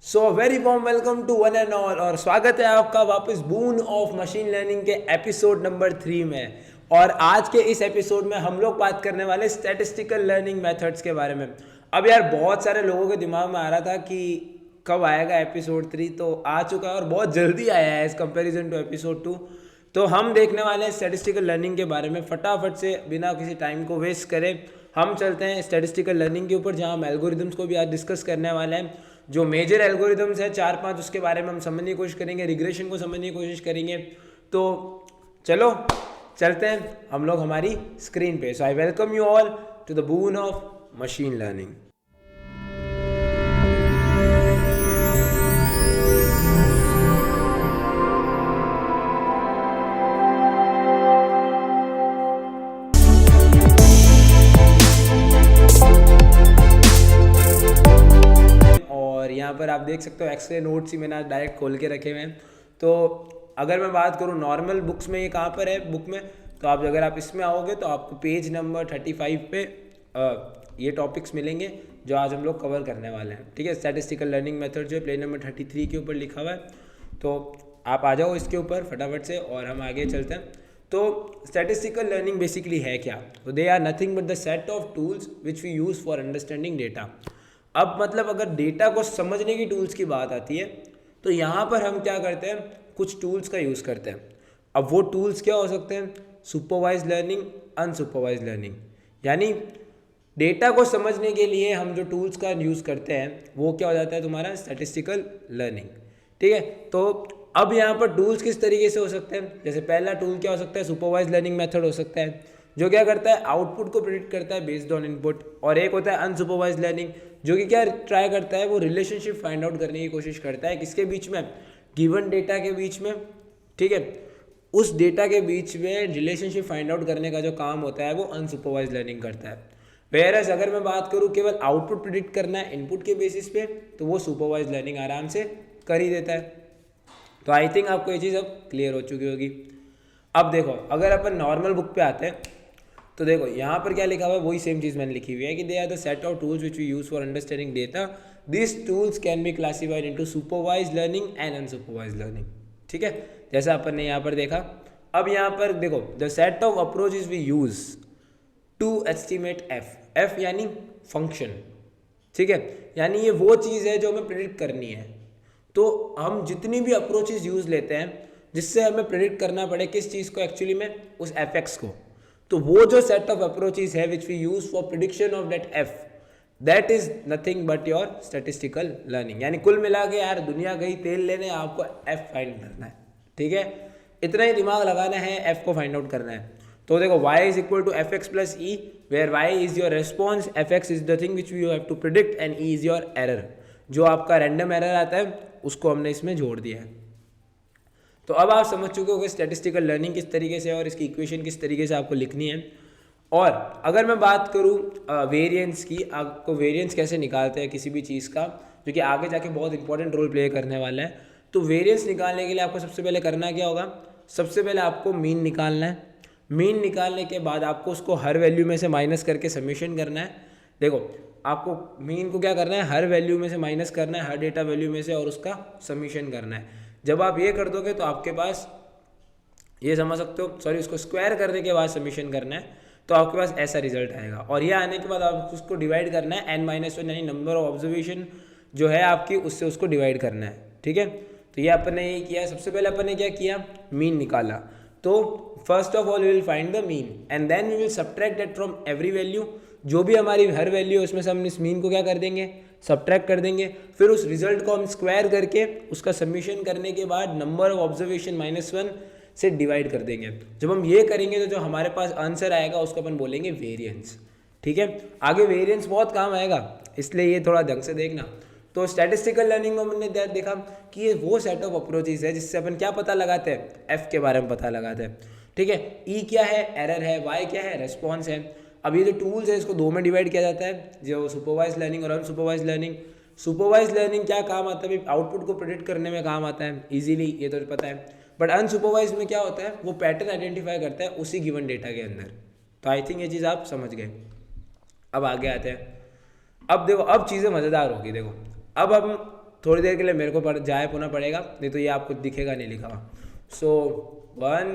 So very warm welcome to one and all और स्वागत है आपका वापस बून ऑफ मशीन लर्निंग के एपिसोड नंबर 3 में। और आज के इस एपिसोड में हम लोग बात करने वाले स्टैटिस्टिकल लर्निंग मेथड्स के बारे में। अब यार बहुत सारे लोगों के दिमाग में आ रहा था कि कब आएगा एपिसोड 3, तो आ चुका है और बहुत जल्दी आया है एज कंपेरिजन टू एपिसोड 2। तो हम देखने वाले हैं स्टैटिस्टिकल लर्निंग के बारे में। फटाफट से बिना किसी टाइम को वेस्ट करें हम चलते हैं स्टैटिस्टिकल लर्निंग के ऊपर, जहां हम एल्गोरिदम्स को भी आज डिस्कस करने वाले हैं। जो मेजर एल्गोरिदम्स है 4-5 उसके बारे में हम समझने की कोशिश करेंगे, रिग्रेशन को समझने की कोशिश करेंगे। तो चलो चलते हैं हम लोग हमारी स्क्रीन पे। So I welcome you all to the boon of machine learning. यहाँ पर आप देख सकते हो एक्सरे नोट्स ही मैंने आज डायरेक्ट खोल के रखे हुए हैं। तो अगर मैं बात करूँ नॉर्मल बुक्स में ये कहाँ पर है बुक में, तो आप अगर आप इसमें आओगे तो आपको पेज नंबर 35 पे ये टॉपिक्स मिलेंगे जो आज हम लोग कवर करने वाले हैं। ठीक है, स्टैटिस्टिकल लर्निंग मेथड जो है पेज नंबर 33 के ऊपर लिखा हुआ है। तो आप आ जाओ इसके ऊपर फटाफट से और हम आगे चलते हैं। तो स्टैटिस्टिकल लर्निंग बेसिकली है क्या? तो they are nothing but the set of tools which we use for understanding data. अब मतलब अगर डेटा को समझने की टूल्स की बात आती है तो यहाँ पर हम क्या करते हैं, कुछ टूल्स का यूज़ करते हैं। अब वो टूल्स क्या हो सकते हैं? Supervise learning, unsupervise learning. यानी डेटा को समझने के लिए हम जो टूल्स का यूज़ करते हैं वो क्या हो जाता है तुम्हारा स्टैटिस्टिकल लर्निंग। ठीक है, तो अब यहाँ पर टूल्स किस तरीके से हो सकते हैं? जैसे पहला टूल क्या हो सकता है? सुपरवाइज लर्निंग मेथड हो सकता है, जो क्या करता है आउटपुट को प्रिडिक्ट करता है बेस्ड ऑन इनपुट। और एक होता है अनसुपरवाइज लर्निंग, जो कि क्या ट्राई करता है, वो रिलेशनशिप फाइंड आउट करने की कोशिश करता है किसके बीच में? गिवन डेटा के बीच में। ठीक है, उस डेटा के बीच में रिलेशनशिप फाइंड आउट करने का जो काम होता है वो अनसुपरवाइज लर्निंग करता है। वेयरएज अगर मैं बात करूँ केवल आउटपुट प्रिडिक्ट करना है इनपुट के बेसिस पे, तो वो सुपरवाइज लर्निंग आराम से कर ही देता है। तो आई थिंक आपको ये चीज़ अब क्लियर हो चुकी होगी। अब देखो अगर अपन नॉर्मल बुक पे आते हैं तो देखो यहाँ पर क्या लिखा हुआ है, वही सेम चीज़ मैंने लिखी हुई है कि they are the set of tools which we use for understanding data. This tools can be classified into supervise learning and unsupervise learning. ठीक है, जैसा अपन ने यहाँ पर देखा। अब यहाँ पर देखो the set of approaches we use to estimate F यानी फंक्शन। ठीक है, यानी ये वो चीज़ है जो हमें प्रिडिक्ट करनी है। तो हम जितनी भी अप्रोचेज यूज लेते हैं जिससे हमें प्रिडिक्ट करना पड़े किस चीज़ को, एक्चुअली में उस एफ एक्स को, तो वो जो सेट ऑफ अप्रोचेज है which we use for prediction of that F, that is nothing but your statistical learning. यानी कुल मिला के यार दुनिया गई तेल लेने, आपको एफ फाइंड करना है। ठीक है, इतना ही दिमाग लगाना है, एफ को फाइंड आउट करना है। तो देखो y is equal to F X plus E, where y is your response, F X is the thing which you have to predict and E is your error. जो आपका random error आता है उसको हमने इसमें जोड़ दिया है। तो अब आप समझ चुके हो कि स्टैटिस्टिकल लर्निंग किस तरीके से है और इसकी इक्वेशन किस तरीके से आपको लिखनी है। और अगर मैं बात करूँ वेरिएंस की, आपको वेरिएंस कैसे निकालते हैं किसी भी चीज़ का, जो कि आगे जाके बहुत इंपॉर्टेंट रोल प्ले करने वाला है। तो वेरिएंस निकालने के लिए आपको सबसे पहले करना क्या होगा? सबसे पहले आपको मीन निकालना है। मीन निकालने के बाद आपको उसको हर वैल्यू में से माइनस करके समीशन करना है। देखो आपको मीन को क्या करना है, हर वैल्यू में से माइनस करना है, हर डेटा वैल्यू में से, और उसका समीशन करना है। जब आप ये कर दोगे तो आपके पास ये समझ सकते हो, सॉरी उसको स्क्वायर करने के बाद समीशन करना है, तो आपके पास ऐसा रिजल्ट आएगा। और ये आने के बाद आप उसको डिवाइड करना है n-1 यानी नंबर ऑफ ऑब्जर्वेशन जो है आपकी, उससे उसको डिवाइड करना है। ठीक है, तो ये अपन ने ये किया। सबसे पहले अपन ने क्या किया, मीन निकाला। तो first of all we will find the mean and then we will subtract that from every value. जो भी हमारी हर वैल्यू है उसमें से हम इस मीन को क्या कर देंगे, सब्ट्रैक्ट कर देंगे। फिर उस रिजल्ट को हम स्क्वायर करके उसका समीशन करने के बाद नंबर ऑफ ऑब्जर्वेशन -1 से डिवाइड कर देंगे। जब हम ये करेंगे तो जो हमारे पास आंसर आएगा उसको अपन बोलेंगे वेरिएंस। ठीक है, आगे वेरिएंस बहुत काम आएगा, इसलिए ये थोड़ा ढंग से देखना। तो स्टैटिस्टिकल लर्निंग में हमने देखा कि ये वो सेट ऑफ अप्रोचेज है जिससे अपन क्या पता लगाते हैं, एफ के बारे में पता लगाते हैं। ठीक है, ई क्या है, एरर है, वाई क्या है, रेस्पॉन्स है। अब ये जो टूल्स है इसको दो में डिवाइड किया जाता है, जो सुपरवाइज लर्निंग और अनसुपरवाइज लर्निंग। सुपरवाइज लर्निंग क्या काम आता है, आउटपुट को प्रेडिक्ट करने में काम आता है इजीली, ये तो पता है। बट अनसुपरवाइज में क्या होता है, वो पैटर्न आइडेंटिफाई करता है उसी गिवन डेटा के अंदर। तो आई थिंक ये चीज़ आप समझ गए। अब आगे आते हैं। अब देखो अब चीज़ें मज़ेदार होगी। देखो अब हम थोड़ी देर के लिए मेरे को जाए होना पड़ेगा, नहीं तो ये आपको दिखेगा नहीं लिखा हुआ। सो 1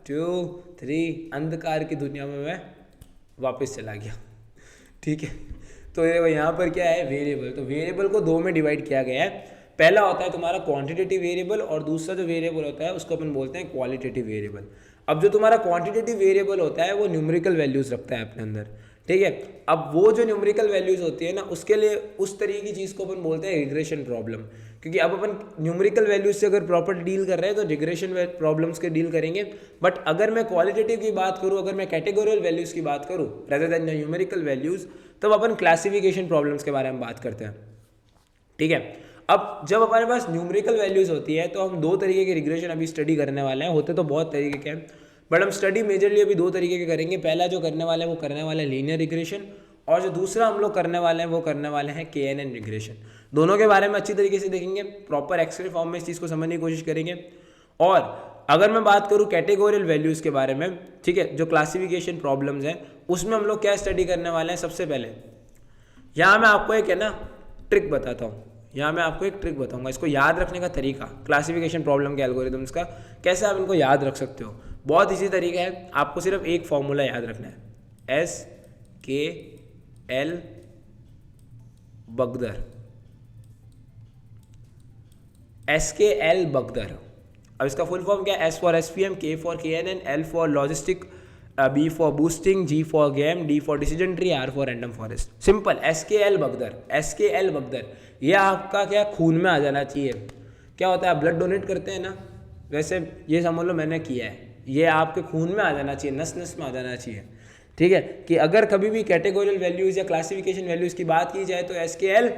2 3 अंधकार की दुनिया में मैं वापस चला गया। ठीक है, तो ये यहाँ पर क्या है, वेरिएबल। तो वेरिएबल को दो में डिवाइड किया गया है। पहला होता है तुम्हारा क्वांटिटेटिव वेरिएबल और दूसरा जो वेरिएबल होता है उसको अपन बोलते हैं क्वालिटेटिव वेरिएबल। अब जो तुम्हारा क्वांटिटेटिव वेरिएबल होता है वो न्यूमेरिकल वैल्यूज रखता है अपने अंदर। ठीक है, अब वो जो न्यूमेरिकल वैल्यूज होती है ना, उसके लिए उस तरीके की चीज़ को अपन बोलते हैं रिग्रेशन प्रॉब्लम, क्योंकि अब अपन न्यूमेरिकल वैल्यूज से अगर प्रॉपर डील कर रहे हैं तो रिग्रेशन प्रॉब्लम्स के डील करेंगे। बट अगर मैं क्वालिटेटिव की बात करूँ, अगर मैं कैटेगोरियल वैल्यूज की बात करूँ रेदर देन न्यूमेरिकल वैल्यूज, तब अपन क्लासिफिकेशन प्रॉब्लम्स के बारे में बात करते हैं। ठीक है, अब जब हमारे पास न्यूमेरिकल वैल्यूज होती है तो हम दो तरीके के रिग्रेशन अभी स्टडी करने वाले हैं। होते तो बहुत तरीके के हैं, बट हम स्टडी मेजरली अभी दो तरीके के करेंगे। पहला जो करने वाले हैं वो करने वाले हैं लीनियर रिग्रेशन, और जो दूसरा हम लोग करने वाले हैं वो करने वाले हैं KNN रिग्रेशन। दोनों के बारे में अच्छी तरीके से देखेंगे, प्रॉपर एक्सरे फॉर्म में इस चीज़ को समझने की कोशिश करेंगे। और अगर मैं बात करूँ कैटेगोरियल वैल्यूज़ के बारे में, ठीक है, जो क्लासिफिकेशन प्रॉब्लम्स हैं उसमें हम लोग क्या स्टडी करने वाले हैं। सबसे पहले यहाँ मैं आपको एक है ना ट्रिक बताता हूँ, यहाँ मैं आपको एक ट्रिक बताऊंगा, इसको याद रखने का तरीका, क्लासिफिकेशन प्रॉब्लम के एल्गोरिथम्स का कैसे आप इनको याद रख सकते हो। बहुत इजी तरीका है, आपको सिर्फ एक फॉर्मूला याद रखना है, SKL बगदर, SKL बगदर। अब इसका फुल फॉर्म क्या है, S for SPM, K for KNN, L for logistic, B for boosting, G for game, D for decision tree, R for random forest. Simple, SKL बगदर, SKL बगदर। ये आपका क्या खून में आ जाना चाहिए। क्या होता है, आप ब्लड डोनेट करते हैं ना, वैसे ये समझ लो मैंने किया है, ये आपके खून में आ जाना चाहिए, नस नस में आ जाना चाहिए। ठीक है, कि अगर कभी भी कैटेगोरियल वैल्यूज़ या क्लासिफिकेशन वैल्यूज़ की बात की जाए तो SKL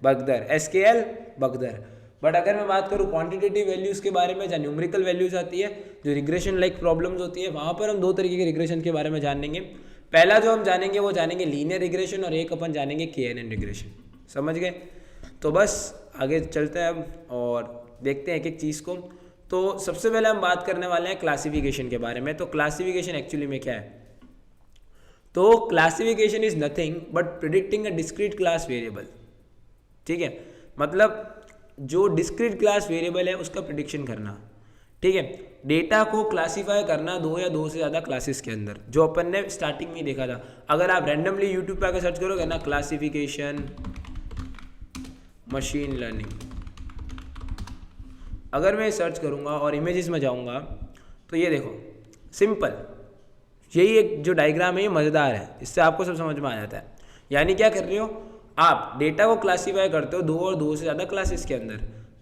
बगदर, SKL बगदर। बट अगर मैं बात करूँ क्वांटिटेटिव वैल्यूज़ के बारे में, जहाँ न्यूमेरिकल वैल्यूज़ आती है, जो रिग्रेशन लाइक प्रॉब्लम्स होती है, वहाँ पर हम दो तरीके के रिग्रेशन के बारे में जानेंगे। पहला जो हम जानेंगे वो जानेंगे लीनियर रिग्रेशन, और एक अपन जानेंगे KNN रिग्रेशन। समझ गए? तो बस आगे चलते हैं अब और देखते हैं एक एक चीज़ को। तो सबसे पहले हम बात करने वाले हैं क्लासिफिकेशन के बारे में। तो क्लासिफिकेशन एक्चुअली में क्या है, तो classification is nothing but predicting a discrete class variable. ठीक है, मतलब जो डिस्क्रीट क्लास वेरिएबल है उसका प्रिडिक्शन करना। ठीक है, डेटा को क्लासीफाई करना दो या दो से ज़्यादा क्लासेस के अंदर, जो अपन ने स्टार्टिंग में ही देखा था। अगर आप रैंडमली यूट्यूब पे आकर सर्च करोगे ना क्लासिफिकेशन मशीन लर्निंग, अगर मैं सर्च करूँगा और इमेजेस में जाऊँगा तो ये देखो सिंपल, यही एक जो डायग्राम है ये मज़ेदार है, इससे आपको सब समझ में आ जाता है। यानी क्या कर रहे हो आप, डेटा को क्लासीफाई करते हो दो और दो से ज़्यादा क्लासेस के अंदर।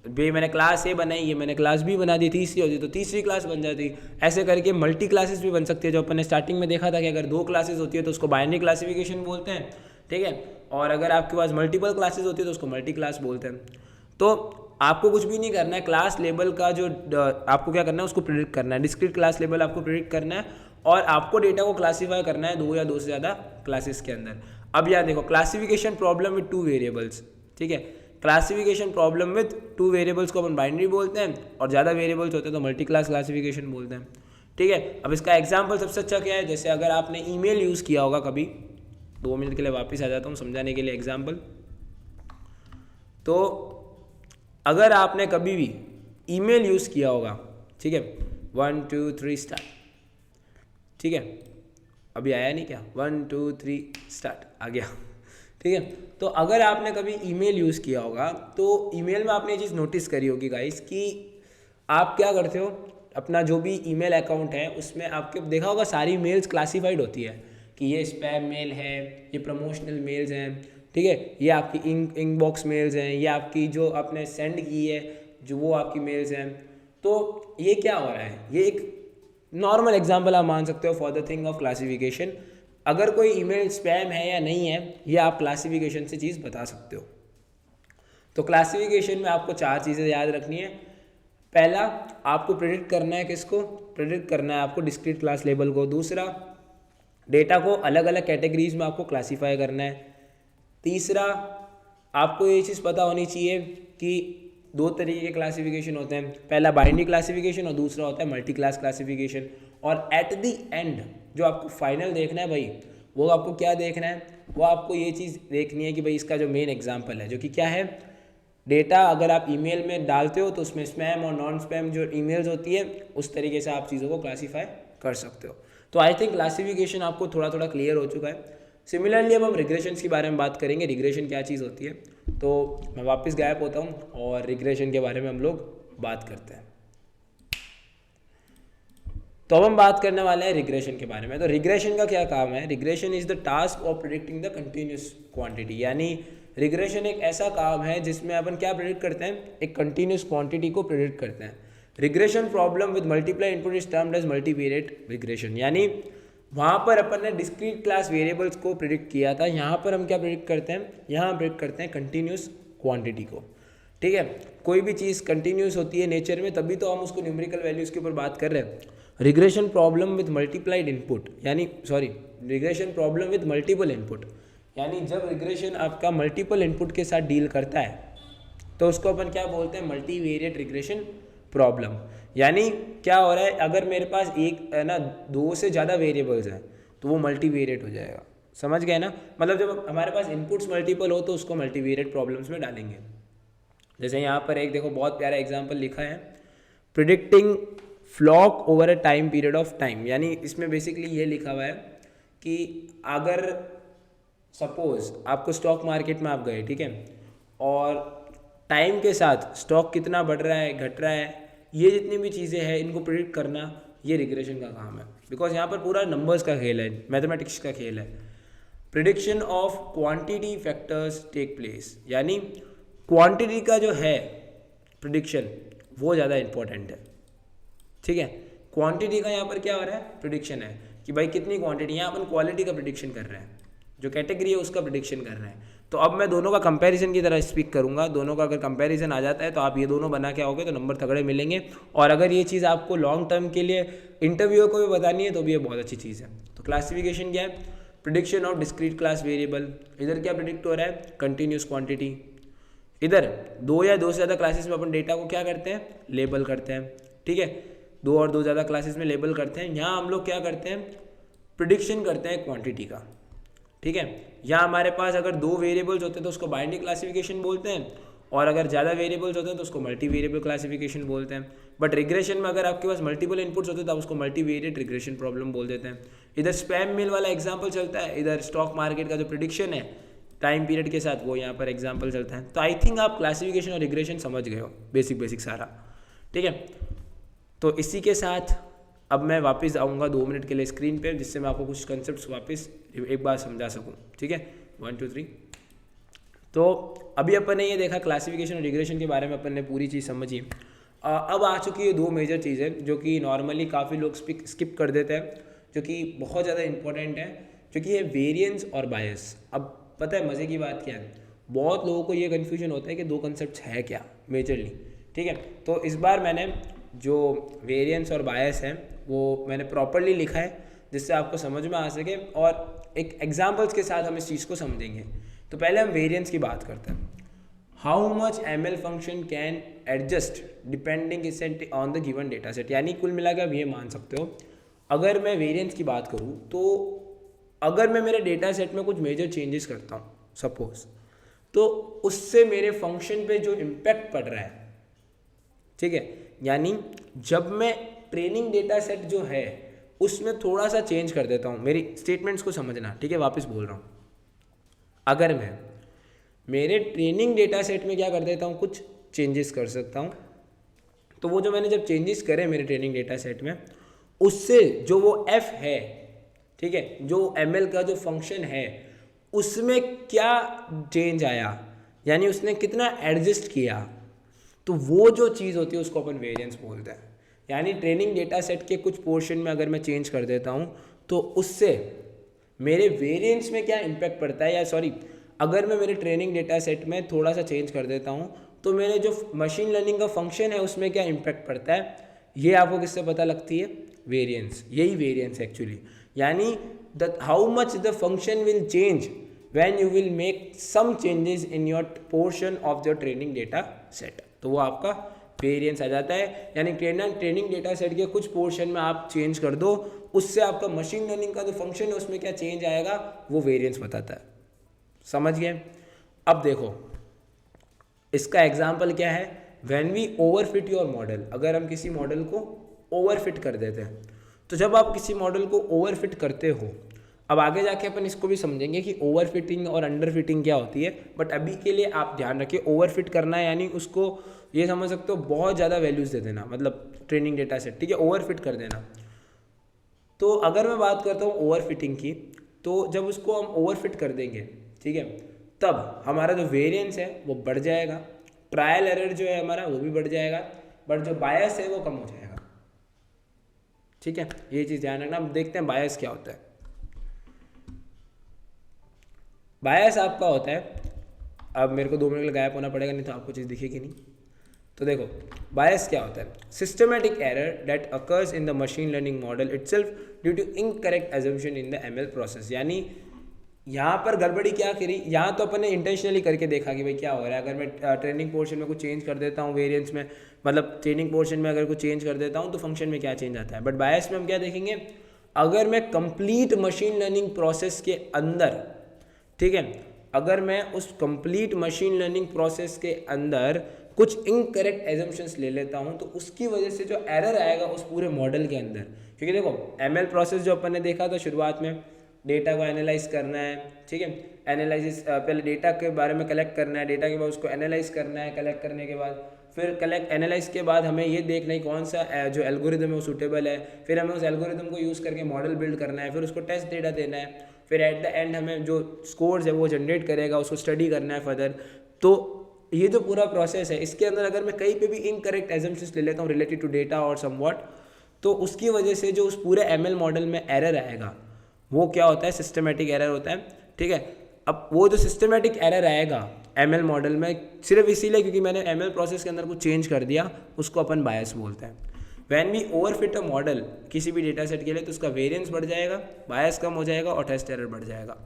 भाई मैंने क्लास ए बनाई, ये मैंने क्लास बी बना दी, तीसरी होती तो तीसरी क्लास बन जाती। ऐसे करके मल्टी क्लासेस भी बन सकती है, जो अपन ने स्टार्टिंग में देखा था कि अगर दो क्लासेस होती है तो उसको बाइनरी क्लासिफिकेशन बोलते हैं। ठीक है, और अगर आपके पास मल्टीपल क्लासेस होती है तो उसको मल्टी क्लास बोलते हैं। तो आपको कुछ भी नहीं करना है, क्लास लेवल का जो आपको क्या करना है उसको प्रिडिक्ट करना है, डिस्क्रीट क्लास लेवल आपको प्रिडिक्ट करना है, और आपको डेटा को क्लासीफाई करना है दो या दो से ज़्यादा क्लासेस के अंदर। अब यार देखो, classification problem with two variables. ठीक है, classification problem with two variables को अपन बाइनरी बोलते हैं, और ज़्यादा वेरिएबल्स होते हैं तो मल्टी क्लास क्लासिफिकेशन बोलते हैं। ठीक है, अब इसका एग्जाम्पल सबसे अच्छा क्या है, जैसे अगर आपने ईमेल यूज़ किया होगा कभी, 2 मिनट के लिए वापस आ जाता हूँ समझाने के लिए एग्जाम्पल। तो अगर आपने कभी भी ईमेल यूज़ किया होगा, ठीक है, 1 2 3 स्टार्ट। ठीक है, अभी आया नहीं क्या, 1 2 3 स्टार्ट आ गया। ठीक है, तो अगर आपने कभी ईमेल यूज़ किया होगा तो ईमेल में आपने ये चीज़ नोटिस करी होगी गाइस कि आप क्या करते हो, अपना जो भी ईमेल अकाउंट है उसमें आपके देखा होगा सारी मेल्स क्लासीफाइड होती है कि ये स्पैम मेल है, ये प्रमोशनल मेल्स हैं, ठीक है, ये आपकी इनबॉक्स मेल्स हैं, ये आपकी जो आपने सेंड की है जो वो आपकी मेल्स हैं। तो ये क्या हो रहा है, ये एक नॉर्मल एग्जांपल आप मान सकते हो for the thing of classification. अगर कोई ईमेल स्पैम है या नहीं है, ये आप क्लासिफिकेशन से चीज़ बता सकते हो। तो क्लासिफिकेशन में आपको 4 चीज़ें याद रखनी है। पहला, आपको प्रेडिक्ट करना है, किसको प्रेडिक्ट करना है, आपको डिस्क्रीट क्लास लेवल को। दूसरा, डेटा को अलग अलग कैटेगरीज में आपको क्लासीफाई करना है। तीसरा, आपको ये चीज़ पता होनी चाहिए कि 2 तरीके के क्लासिफिकेशन होते हैं, पहला बाइनरी क्लासिफिकेशन और दूसरा होता है मल्टी क्लास क्लासिफिकेशन। और एट द एंड जो आपको फाइनल देखना है भाई, वो आपको क्या देखना है, वो आपको ये चीज़ देखनी है कि भाई इसका जो मेन एग्जाम्पल है जो कि क्या है, डेटा अगर आप ईमेल में डालते हो तो उसमें स्पैम और नॉन स्पैम जो ईमेल्स होती है उस तरीके से आप चीज़ों को क्लासीफाई कर सकते हो। तो आई थिंक क्लासिफिकेशन आपको थोड़ा थोड़ा क्लियर हो चुका है। सिमिलरली अब हम रिग्रेशंस के बारे में बात करेंगे, रिग्रेशन क्या चीज़ होती है। तो मैं वापस गायब होता हूँ और रिग्रेशन के बारे में हम लोग बात करते हैं। तो अब हम बात करने वाले हैं रिग्रेशन के बारे में। तो रिग्रेशन का क्या काम है? Regression is the task of predicting the continuous quantity, यानी रिग्रेशन एक ऐसा काम है जिसमें अपन क्या प्रिडिक्ट करते हैं? एक कंटिन्यूस क्वांटिटी को प्रिडिक्ट करते हैं। Regression problem with multiply input is termed as multivariate regression, यानी वहाँ पर अपन ने डिस्क्रीट क्लास वेरिएबल्स को प्रिडिक्ट किया था, यहाँ पर हम क्या प्रिडिक्ट करते हैं? यहाँ प्रिडिक्ट करते हैं कंटिन्यूस क्वांटिटी को। ठीक है, कोई भी चीज़ कंटिन्यूस होती है नेचर में तभी तो हम उसको न्यूमेरिकल वैल्यूज़ के ऊपर बात कर रहे हैं। Regression problem with multiplied input, यानी regression problem with multiple input, यानी जब रिग्रेशन आपका मल्टीपल इनपुट के साथ डील करता है तो उसको अपन क्या बोलते हैं? Multivariate regression problem. यानी क्या हो रहा है, अगर मेरे पास एक है ना 2 से ज़्यादा वेरिएबल्स हैं तो वो मल्टीवेरिएट हो जाएगा। समझ गए ना? मतलब जब हमारे पास इनपुट्स मल्टीपल हो तो उसको मल्टीवेरिएट प्रॉब्लम्स में डालेंगे। जैसे यहाँ पर एक देखो बहुत प्यारा एग्जाम्पल लिखा है, predicting flock over a time period of time, यानी इसमें बेसिकली ये लिखा हुआ है कि अगर सपोज आपको स्टॉक मार्केट में आप गए, ठीक है, और टाइम के साथ स्टॉक कितना बढ़ रहा है घट रहा है, ये जितनी भी चीज़ें हैं इनको प्रिडिक्ट करना ये रिग्रेशन का काम है। बिकॉज यहाँ पर पूरा नंबर्स का खेल है, मैथमेटिक्स का खेल है। Prediction of quantity factors take place, यानी क्वांटिटी का जो है प्रिडिक्शन वो ज़्यादा इंपॉर्टेंट है। ठीक है, क्वांटिटी का यहाँ पर क्या हो रहा है? प्रिडिक्शन है कि भाई कितनी क्वांटिटी, यहाँ अपन क्वालिटी का प्रिडिक्शन कर रहे हैं, जो कैटेगरी है उसका प्रिडिक्शन कर रहे हैं। तो अब मैं दोनों का कंपैरिजन की तरह स्पीक करूंगा, दोनों का अगर कंपैरिजन आ जाता है तो आप ये दोनों बना के आओगे तो नंबर तगड़े मिलेंगे। और अगर ये चीज़ आपको लॉन्ग टर्म के लिए इंटरव्यू को भी बतानी है तो भी ये बहुत अच्छी चीज़ है। तो क्लासिफिकेशन क्या है? Prediction of discrete class variable. इधर क्या प्रिडिक्ट हो रहा है? Continuous quantity. इधर 2 या 2 से ज़्यादा क्लासेस में अपन डेटा को क्या करते हैं? लेबल करते हैं। ठीक है, 2 और 2 ज़्यादा क्लासेस में लेबल करते हैं। यहाँ हम लोग क्या करते हैं? प्रिडिक्शन करते हैं क्वांटिटी का। ठीक है, यहाँ हमारे पास अगर 2 वेरिएबल्स होते हैं तो उसको बाइनरी क्लासिफिकेशन बोलते हैं, और अगर ज़्यादा वेरिएबल्स होते हैं तो उसको मल्टी वेरिएबल क्लासिफिकेशन बोलते हैं। बट रिग्रेशन में अगर आपके पास मल्टीपल इनपुट्स होते हैं तो उसको मल्टीवेरिएट रिग्रेशन प्रॉब्लम बोल देते हैं। इधर स्पैम मेल वाला एग्जाम्पल चलता है, इधर स्टॉक मार्केट का जो प्रिडिक्शन है टाइम पीरियड के साथ वो यहाँ पर एग्जाम्पल चलता है। तो आई थिंक आप क्लासिफिकेशन और रिग्रेशन समझ गए हो, बेसिक सारा। ठीक है, तो इसी के साथ अब मैं वापस आऊँगा 2 मिनट के लिए स्क्रीन पे, जिससे मैं आपको कुछ कंसेप्ट्स वापस एक बार समझा सकूँ। ठीक है, 1 2 3। तो अभी अपन ने ये देखा क्लासिफिकेशन और रिग्रेशन के बारे में, अपन ने पूरी चीज़ समझी। अब आ चुकी है 2 मेजर चीज़ें जो कि नॉर्मली काफ़ी लोग स्किप कर देते हैं, जो कि बहुत ज़्यादा इंपॉर्टेंट है, जो कि है वेरिएंस और बायस। अब पता है मज़े की बात क्या है, बहुत लोगों को ये कन्फ्यूजन होता है कि 2 कंसेप्ट है क्या मेजरली। ठीक है, तो इस बार मैंने जो वेरिएंस और बायस है वो मैंने प्रॉपरली लिखा है जिससे आपको समझ में आ सके, और एक एग्जांपल्स के साथ हम इस चीज़ को समझेंगे। तो पहले हम वेरिएंस की बात करते हैं। How much ML function can adjust depending on the given data set, यानी कुल मिलाकर आप ये मान सकते हो, अगर मैं वेरिएंस की बात करूँ तो अगर मैं मेरे डेटा सेट में कुछ मेजर चेंजेस करता हूँ सपोज, तो उससे मेरे फंक्शन पे जो इम्पैक्ट पड़ रहा है, ठीक है, यानी जब मैं ट्रेनिंग डेटा सेट जो है उसमें थोड़ा सा चेंज कर देता हूँ, मेरी स्टेटमेंट्स को समझना, ठीक है, वापस बोल रहा हूँ। अगर मैं मेरे ट्रेनिंग डेटा सेट में क्या कर देता हूँ, कुछ चेंजेस कर सकता हूँ, तो वो जो मैंने जब चेंजेस करे मेरे ट्रेनिंग डेटा सेट में, उससे जो वो f है, ठीक है, जो ML का जो फंक्शन है उसमें क्या चेंज आया, यानी उसने कितना एडजस्ट किया, तो वो जो चीज़ होती है उसको अपन वेरिएंस बोलते हैं। यानी ट्रेनिंग डेटा सेट के कुछ पोर्शन में अगर मैं चेंज कर देता हूँ तो उससे मेरे वेरिएंस में क्या इम्पैक्ट पड़ता है, या अगर मैं मेरे ट्रेनिंग डेटा सेट में थोड़ा सा चेंज कर देता हूँ तो मेरे जो मशीन लर्निंग का फंक्शन है उसमें क्या इम्पैक्ट पड़ता है, ये आपको किससे पता लगती है? वेरिएंस। यही वेरिएंस एक्चुअली, यानी how much the function will change when you will make some changes in your portion of the training data set, तो वो आपका वेरिएंस आ जाता है। यानी ट्रेनिंग डेटा सेट के कुछ पोर्शन में आप चेंज कर दो, उससे आपका मशीन लर्निंग का जो फंक्शन है उसमें क्या चेंज आएगा, वो वेरिएंस बताता है। समझ गए? अब देखो इसका एग्जाम्पल क्या है, when we overfit your model, अगर हम किसी मॉडल को ओवरफिट कर देते हैं। तो जब आप किसी मॉडल को ओवरफिट करते हो, अब आगे जाके अपन इसको भी समझेंगे कि ओवरफिटिंग और अंडरफिटिंग क्या होती है, बट अभी के लिए आप ध्यान रखिए ओवरफिट करना है यानी उसको ये समझ सकते हो बहुत ज़्यादा वैल्यूज़ दे देना, मतलब ट्रेनिंग डेटा सेट, ठीक है, ओवरफिट कर देना। तो अगर मैं बात करता हूँ ओवरफिटिंग की, तो जब उसको हम ओवरफिट कर देंगे, ठीक है, तब हमारा जो वेरिएंस है वो बढ़ जाएगा, ट्रायल एरर जो है हमारा वो भी बढ़ जाएगा, बट जो बायस है वो कम हो जाएगा। ठीक है, ये चीज़ ध्यान रखना। अब देखते हैं बायस क्या होता है। बायस आपका होता है, अब मेरे को 2 मिनट के लिए गायब होना पड़ेगा, नहीं तो आपको चीज़ दिखेगी नहीं। तो देखो बायस क्या होता है, systematic error that occurs in the machine learning model itself due to incorrect assumption in the ML process. यानी यहाँ पर गड़बड़ी क्या करी, यहाँ तो अपन ने इंटेंशनली करके देखा कि भाई क्या हो रहा है, अगर मैं ट्रेनिंग पोर्शन में कुछ चेंज कर देता हूँ वेरिएंस में, मतलब ट्रेनिंग पोर्शन में अगर कुछ चेंज कर देता हूँ तो फंक्शन में क्या चेंज आता है। बट बायस में हम क्या देखेंगे, अगर मैं कंप्लीट मशीन लर्निंग प्रोसेस के अंदर, ठीक है, अगर मैं उस कंप्लीट मशीन लर्निंग प्रोसेस के अंदर कुछ इनकरेक्ट एजम्पशंस ले लेता हूं, तो उसकी वजह से जो एरर आएगा उस पूरे मॉडल के अंदर, क्योंकि देखो एमएल प्रोसेस जो अपन ने देखा था शुरुआत में, डेटा को एनालाइज करना है, ठीक है, एनालिसिस पहले डेटा के बारे में कलेक्ट करना है, डेटा के बाद उसको एनालाइज करना है, कलेक्ट करने के बाद फिर एनालाइज के बाद हमें ये देखना है कौन सा जो एल्गोरिदम है वो सूटेबल है, फिर हमें उस एल्गोरिदम को यूज़ करके मॉडल बिल्ड करना है, फिर उसको टेस्ट डेटा देना है, फिर एट द एंड हमें जो स्कोर्स है वो जनरेट करेगा, उसको स्टडी करना है फर्दर। तो ये जो पूरा प्रोसेस है, इसके अंदर अगर मैं कहीं पे भी इनकरेक्ट एजम्पशंस ले लेता हूँ रिलेटेड टू डेटा और समवॉट, तो उसकी वजह से जो उस पूरे एमएल मॉडल में एरर आएगा वो क्या होता है, सिस्टमेटिक एरर होता है। ठीक है, अब वो जो सिस्टमेटिक एरर आएगा एमएल मॉडल में सिर्फ इसीलिए क्योंकि मैंने एमएल प्रोसेस के अंदर कुछ चेंज कर दिया, उसको अपन बायस बोलते हैं। When we overfit a model किसी भी डेटा सेट के लिए, तो उसका वेरिएंस बढ़ जाएगा, बायस कम हो जाएगा और टेस्ट एरर बढ़ जाएगा।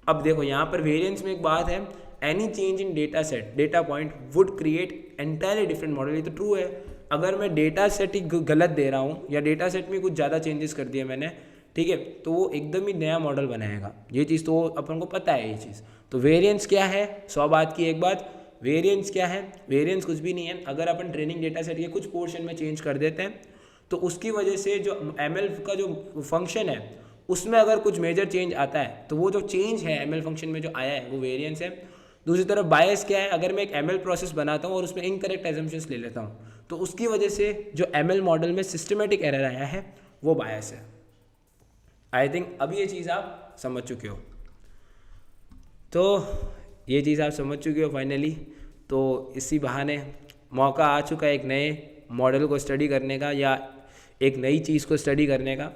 अब देखो यहाँ पर वेरिएंस में एक बात है, any change in data set data point would create entirely different model. ये तो ट्रू है, अगर मैं डेटा सेट ही गलत दे रहा हूँ या डेटा सेट में कुछ ज़्यादा चेंजेस कर दिए मैंने, ठीक है, तो वो एकदम ही नया मॉडल बनाएगा। ये चीज़ तो अपन को पता है ये चीज़। तो वेरिएंस क्या है, 100 बात की एक बात, वेरिएंस क्या है, वेरिएंस कुछ भी नहीं है। अगर अपन ट्रेनिंग डेटा सेट के कुछ पोर्शन में चेंज कर देते हैं तो उसकी वजह से जो एमएल का जो फंक्शन है उसमें अगर कुछ मेजर चेंज आता है तो वो जो चेंज है एमएल फंक्शन में जो आया है वो वेरिएंस है। दूसरी तरफ बायस क्या है, अगर मैं एक एमएल प्रोसेस बनाता हूँ और उसमें इनकरेक्ट एजम्पशंस ले लेता हूँ तो उसकी वजह से जो एमएल मॉडल में सिस्टमेटिक एरर आया है वो बायस है। आई थिंक अब ये चीज़ आप समझ चुके हो। तो ये चीज़ आप समझ चुके हो फाइनली। तो इसी बहाने मौका आ चुका है एक नए मॉडल को स्टडी करने का या एक नई चीज़ को स्टडी करने का।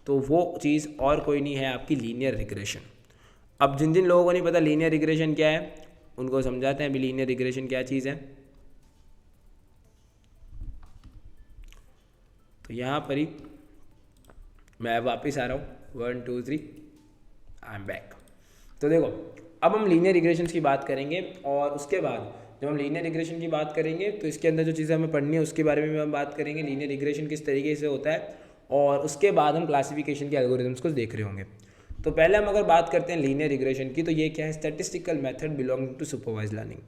तो वो चीज़ और कोई नहीं है आपकी लीनियर रिग्रेशन। अब जिन जिन लोगों को नहीं पता लीनियर रिग्रेशन क्या है उनको समझाते हैं अभी लीनियर रिग्रेशन क्या चीज़ है। तो यहाँ पर ही मैं वापस आ रहा हूँ, 1 2 3 आई एम बैक। तो देखो अब हम लीनियर रिग्रेशन की बात करेंगे और उसके बाद जब हम लीनियर रिग्रेशन की बात करेंगे तो इसके अंदर जो चीज़ें हमें पढ़नी है उसके बारे में हम बात करेंगे, लीनियर रिग्रेशन किस तरीके से होता है, और उसके बाद हम क्लासिफिकेशन के एल्गोरिथम्स को देख रहे होंगे। तो पहले हम अगर बात करते हैं लीनियर रिग्रेशन की, तो ये क्या है, statistical method belonging to supervised learning.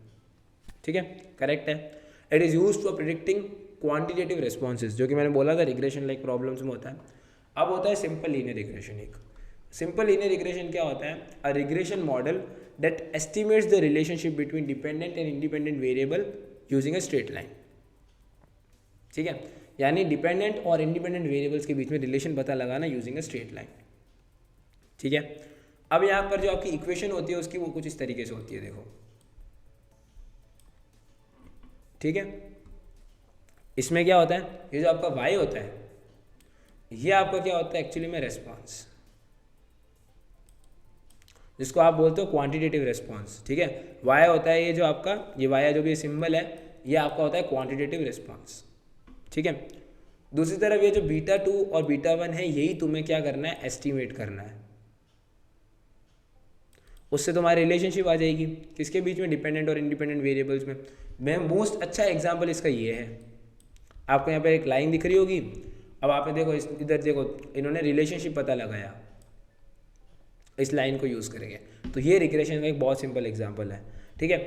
ठीक है, करेक्ट है। It is used for predicting quantitative responses, जो कि मैंने बोला था रिग्रेशन लाइक प्रॉब्लम्स में होता है। अब होता है सिंपल लीनियर रिग्रेशन। एक सिंपल लीनियर रिग्रेशन क्या होता है, अ regression model that estimates the relationship between dependent and independent variable using a straight line। ठीक है, यानी डिपेंडेंट और इंडिपेंडेंट वेरिएबल्स के बीच में रिलेशन पता लगाना यूजिंग अ स्ट्रेट लाइन। ठीक है, अब यहाँ पर जो आपकी इक्वेशन होती है उसकी वो कुछ इस तरीके से होती है, देखो। ठीक है, इसमें क्या होता है, ये जो आपका y होता है ये आपका क्या होता है एक्चुअली में रेस्पॉन्स, जिसको आप बोलते हो क्वांटिटेटिव रिस्पांस। ठीक है, y होता है ये जो आपका ये y जो भी सिंबल है ये आपका होता है क्वांटिटेटिव रिस्पांस। ठीक है, दूसरी तरफ ये जो β2 और β1 है यही तुम्हें क्या करना है, एस्टिमेट करना है। उससे तुम्हारी रिलेशनशिप आ जाएगी किसके बीच में, डिपेंडेंट और इंडिपेंडेंट वेरिएबल्स में। मैं मोस्ट अच्छा एग्जाम्पल इसका ये है, आपको यहाँ पर एक लाइन दिख रही होगी। अब आपने देखो इधर देखो इन्होंने रिलेशनशिप पता लगाया, इस लाइन को यूज़ करेंगे। तो ये रिग्रेशन का एक बहुत सिंपल एग्जांपल है। ठीक है,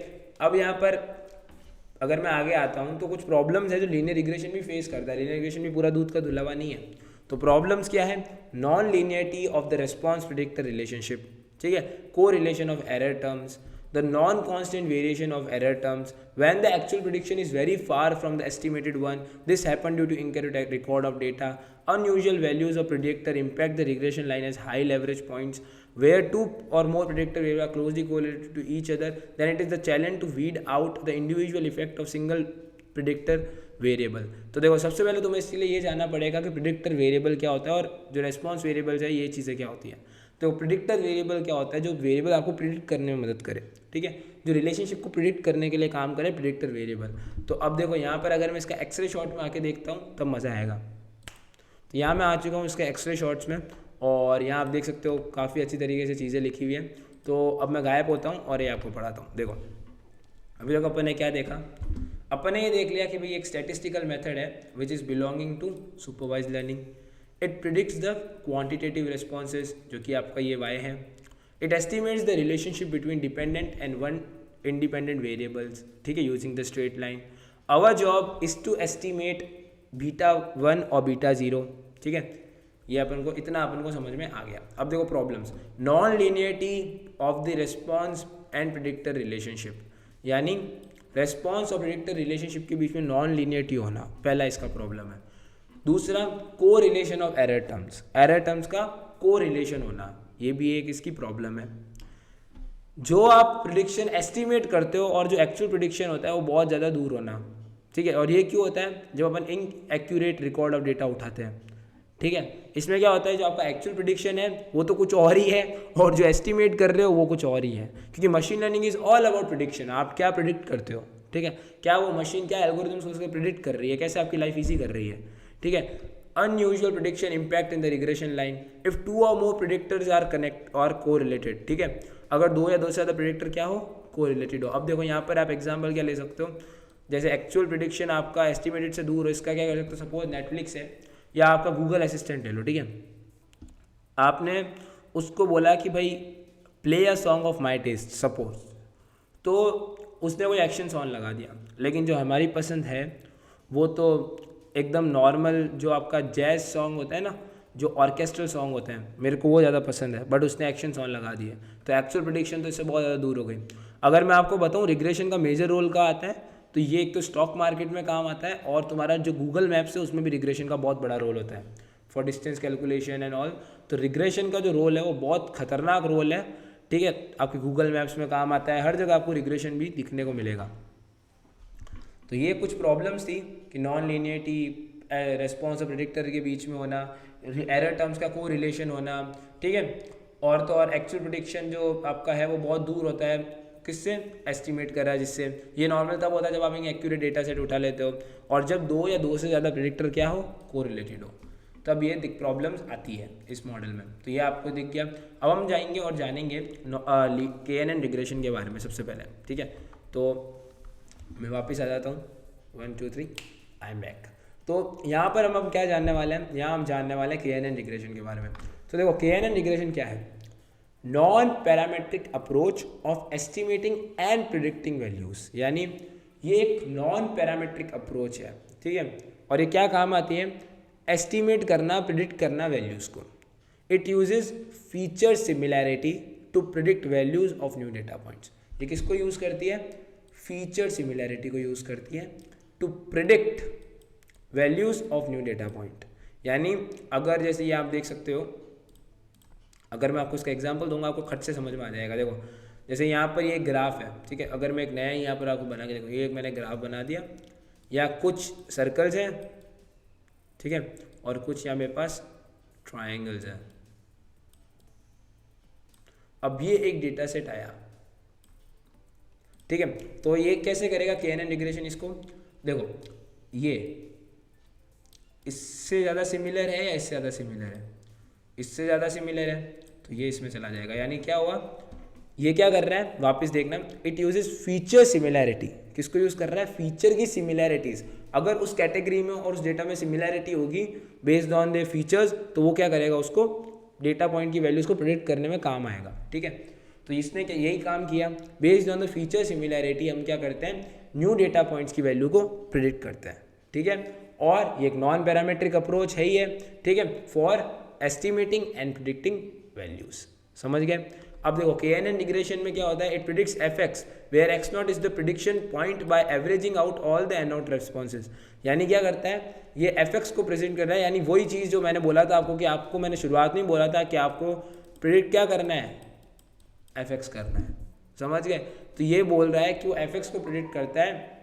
अब यहाँ पर अगर मैं आगे आता हूँ तो कुछ प्रॉब्लम्स है जो लीनियर रिग्रेशन भी फेस करता है। लीनियर रिग्रेशन भी पूरा दूध का धुलावा नहीं है। तो प्रॉब्लम्स क्या है? Non linearity of the response predictor relationship, ठीक है, को relation of error terms, the non-constant variation of error terms when the actual prediction is very far from the estimated one. This happened due to incorrect record of data. Unusual values of predictor impact the regression line as high leverage points where two or more predictor variables are closely correlated to each other. Then it is the challenge to weed out the individual effect of single predictor variable. तो देखो सबसे पहले तुम्हें इसके लिए ये जानना पड़ेगा कि प्रिडिक्टर वेरिएबल क्या होता है और जो रेस्पॉन्स वेरिएबल्स है ये चीज़ें क्या होती हैं। तो प्रिडिक्टर वेरिएबल क्या होता है? जो वेरिएबल आपको प्रिडिक्ट करने में मदद करे, ठीक है, जो रिलेशनशिप को प्रिडिक्ट करने के लिए काम करे, प्रिडिक्टर वेरिएबल। तो अब देखो यहाँ पर अगर मैं इसका एक्सरे शॉट में आके देखता हूँ तब मज़ा आएगा। तो यहाँ मैं आ चुका हूँ इसके एक्सरे शॉट्स में और यहाँ आप देख सकते हो काफ़ी अच्छी तरीके से चीज़ें लिखी हुई हैं। तो अब मैं गायब होता हूँ और ये आपको पढ़ाता हूँ। देखो अभी तक अपन ने क्या देखा? अपन ने ये देख लिया कि भाई एक स्टैटिस्टिकल मेथड है which is belonging to supervise learning. It predicts the quantitative responses जो कि आपका ये वाई है। It estimates the relationship between dependent and one independent variables, ठीक है, using the straight line. Our job is to estimate beta 1 और beta 0, ठीक है, ये अपन को इतना अपन को समझ में आ गया। अब देखो problems, non linearity of the response and predictor relationship, यानी रेस्पॉन्स और प्रेडिक्टर रिलेशनशिप के बीच में नॉन लीनियरिटी होना, पहला इसका प्रॉब्लम है। दूसरा को relation of error terms, error terms का को रिलेशन होना, ये भी एक इसकी प्रॉब्लम है। जो आप प्रिडिक्शन एस्टिमेट करते हो और जो एक्चुअल प्रिडिक्शन होता है वो बहुत ज़्यादा दूर होना, ठीक है। और ये क्यों होता है? जब अपन इनएक्यूरेट रिकॉर्ड ऑफ डेटा उठाते हैं, ठीक है। इसमें क्या होता है, जो आपका एक्चुअल प्रिडिक्शन है वो तो कुछ और ही है और जो एस्टिमेट कर रहे हो वो कुछ और ही है, क्योंकि machine learning is all about prediction. आप क्या प्रिडिक्ट करते हो, ठीक है, क्या वो मशीन क्या एल्गोरिथम्स उसको प्रिडिक्ट कर रही है, कैसे आपकी लाइफ ईजी कर रही है, ठीक है। Unusual prediction impact in the regression line if 2 और मोर प्रिडिक्टर्स आर कनेक्ट और को रिलेटेड, ठीक है, अगर 2 या 2 से ज़्यादा प्रिडिक्टर क्या हो, को रिलेटेड हो। अब देखो यहाँ पर आप एग्जाम्पल क्या ले सकते हो, जैसे एक्चुअल प्रिडिक्शन आपका एस्टिमेटेड से दूर हो, इसका क्या कर सकते हो, सपोज नेटफ्लिक्स है या आपका गूगल असिस्टेंट ले लो, ठीक है। आपने उसको बोला कि भाई play a song of my taste suppose, तो उसने कोई एक्शन सॉन्ग लगा दिया, लेकिन जो हमारी पसंद है वो तो एकदम नॉर्मल जो आपका जैज सॉन्ग होता है ना, जो ऑर्केस्ट्रल सॉन्ग होते हैं, मेरे को वो ज़्यादा पसंद है, बट उसने एक्शन सॉन्ग लगा दिए, तो एक्चुअल प्रेडिक्शन तो इससे बहुत ज़्यादा दूर हो गई। अगर मैं आपको बताऊँ रिग्रेशन का मेजर रोल का आता है, तो ये एक तो स्टॉक मार्केट में काम आता है और तुम्हारा जो गूगल मैप्स है उसमें भी रिग्रेशन का बहुत बड़ा रोल होता है for distance calculation and all. तो रिग्रेशन का जो रोल है वो बहुत खतरनाक रोल है, ठीक है, आपके गूगल मैप्स में काम आता है, हर जगह आपको रिग्रेशन भी दिखने को मिलेगा। तो ये कुछ प्रॉब्लम्स थी कि नॉन लीनियरिटी, रेस्पॉन्स और प्रेडिक्टर के बीच में होना, एरर टर्म्स का को रिलेशन होना, ठीक है, और तो और एक्चुअल प्रेडिक्शन जो आपका है वो बहुत दूर होता है किससे, एस्टिमेट कर रहा है जिससे। ये नॉर्मल तब होता है जब आप एक एक्यूरेट डेटा सेट उठा लेते हो और जब 2 या 2 से ज़्यादा प्रेडिक्टर क्या हो, को रिलेटेड हो, तब ये प्रॉब्लम्स आती है इस मॉडल में। तो ये आपको दिख गया। अब हम जाएंगे और जानेंगे KNN रिग्रेशन के बारे में सबसे पहले, ठीक है। तो मैं वापस आ जाता हूँ, 1 2 3 आई एम बैक। तो यहाँ पर हम अब क्या जानने वाले हैं, यहाँ हम जानने वाले हैं KNN रिग्रेशन के बारे में। तो देखो KNN रिग्रेशन क्या है, non parametric approach of estimating and predicting values, यानी ये एक नॉन पैरामेट्रिक अप्रोच है, ठीक है, और ये क्या काम आती है, एस्टिमेट करना, प्रिडिक्ट करना वैल्यूज़ को। It uses feature similarity to predict values of new data points. ये किसको यूज़ करती है, फीचर सिमिलैरिटी को यूज़ करती है to predict values of new data point. यानी अगर जैसे ये आप देख सकते हो, अगर मैं आपको इसका एग्जांपल दूंगा आपको खट से समझ में आ जाएगा। देखो जैसे यहाँ पर ये ग्राफ है, ठीक है, अगर मैं एक नया यहाँ पर आपको बना के देखो, ये एक मैंने ग्राफ बना दिया, या कुछ सर्कल्स हैं, ठीक है, और कुछ यहाँ मेरे पास ट्रायंगल्स हैं। अब ये एक डेटा सेट आया, ठीक है, तो ये कैसे करेगा KNN रिग्रेशन इसको, देखो ये इससे ज़्यादा सिमिलर है या इससे ज़्यादा सिमिलर है, इससे ज़्यादा सिमिलर है, तो ये इसमें चला जाएगा। यानी क्या हुआ, ये क्या कर रहा है, वापस देखना, इट यूजेस फीचर सिमिलैरिटी। किसको यूज़ कर रहा है, फीचर की सिमिलैरिटीज़। अगर उस कैटेगरी में और उस डेटा में सिमिलैरिटी होगी बेस्ड ऑन द फीचर्स, तो वो क्या करेगा, उसको डेटा पॉइंट की वैल्यूज़ को प्रेडिक्ट करने में काम आएगा, ठीक है। तो इसने यही काम किया। Based on the feature similarity हम क्या करते हैं, न्यू डेटा पॉइंट्स की वैल्यू को प्रिडिक्ट करते हैं, ठीक है। और ये एक नॉन पैरामेट्रिक अप्रोच है ही है, ठीक है, for estimating and predicting values. समझ गए। अब देखो KNN रिग्रेशन में क्या होता है, it predicts fx where x0 is the prediction point by averaging out all the n0 responses. यानी क्या करता है, ये fx को प्रेजेंट कर रहा है, यानी वही चीज़ जो मैंने बोला था आपको कि आपको मैंने शुरुआत में बोला था कि आपको प्रिडिक्ट क्या करना है, fx करना है। समझ गए। तो ये बोल रहा है कि वो fx को प्रिडिक्ट करता है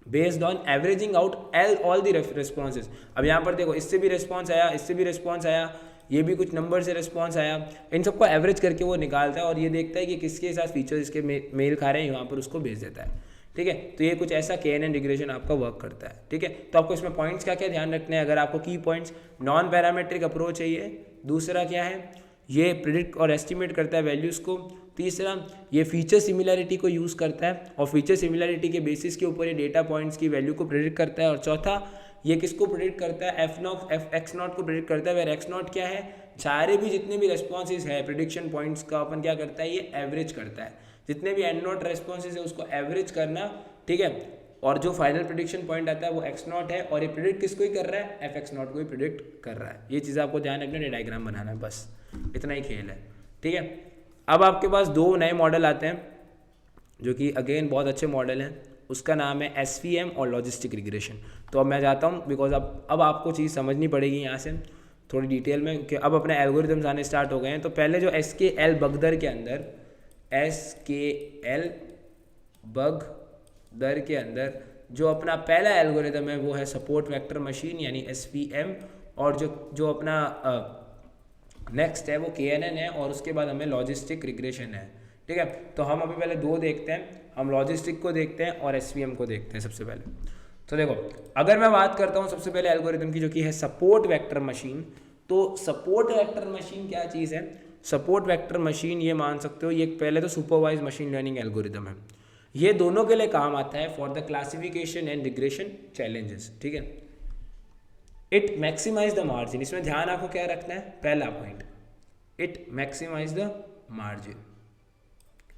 based on averaging out all the responses. अब यहाँ पर देखो, इससे भी रिस्पॉन्स आया, इससे भी रिस्पॉन्स आया, ये भी कुछ नंबर से रिस्पॉन्स आया, इन सबको एवरेज करके वो निकालता है और ये देखता है कि किसके साथ फीचर्स इसके मेल खा रहे हैं, यहाँ पर उसको भेज देता है, ठीक है। तो ये कुछ ऐसा KNN रिग्रेशन आपका वर्क करता है, ठीक है। तो आपको इसमें पॉइंट्स क्या क्या ध्यान रखने हैं, अगर आपको की पॉइंट्स, नॉन पैरामेट्रिक अप्रोच है ये, दूसरा क्या है, ये प्रिडिक्ट और एस्टिमेट करता है वैल्यूज़ को, तीसरा ये फीचर सिमिलैरिटी को यूज़ करता है और फीचर सिमिलैरिटी के बेसिस के ऊपर ये डेटा पॉइंट्स की वैल्यू को प्रिडिक्ट करता है, और चौथा ये किसको प्रिडिक्ट करता है, x0 को प्रिडिक्ट करता है, वेर x0 क्या है, सारे भी जितने भी रेस्पॉन्सेज है प्रिडिक्शन पॉइंट्स का अपन क्या करता है, ये एवरेज करता है, जितने भी n0 रेस्पॉन्सेज है उसको एवरेज करना, ठीक है। और जो फाइनल प्रिडिक्शन पॉइंट आता है वो x0 है, और ये प्रिडिक्ट किसको ही कर रहा है, fx0 को ही प्रिडिक्ट कर रहा है। ये चीज़ आपको ध्यान रखना, डायग्राम बनाना है, बस इतना ही खेल है, ठीक है। अब आपके पास दो नए मॉडल आते हैं जो कि अगेन बहुत अच्छे मॉडल हैं, उसका नाम है SVM और लॉजिस्टिक रिग्रेशन। तो अब मैं जाता हूँ, बिकॉज अब आपको चीज़ समझनी पड़ेगी यहाँ से थोड़ी डिटेल में, कि अब अपने एल्गोरिथम्स आने स्टार्ट हो गए हैं। तो पहले जो SKL बगदर के अंदर, SKL बगदर के अंदर जो अपना पहला एल्गोरिथम है वो है सपोर्ट वेक्टर मशीन यानी SVM, और जो अपना नेक्स्ट है वो KNN है, और उसके बाद हमें लॉजिस्टिक रिग्रेशन है, ठीक है। तो हम अभी पहले दो देखते हैं, हम लॉजिस्टिक को देखते हैं और SVM को देखते हैं सबसे पहले। तो देखो, अगर मैं बात करता हूँ सबसे पहले एल्गोरिथम की जो कि है सपोर्ट वेक्टर मशीन, तो सपोर्ट वेक्टर मशीन क्या चीज़ है, सपोर्ट वेक्टर मशीन ये मान सकते हो, ये पहले तो सुपरवाइज मशीन लर्निंग एल्गोरिथम है, ये दोनों के लिए काम आता है for the classification and regression challenges, ठीक है। इट मैक्सिमाइज द मार्जिन, इसमें ध्यान आपको क्या रखना है, पहला point, it maximize the margin,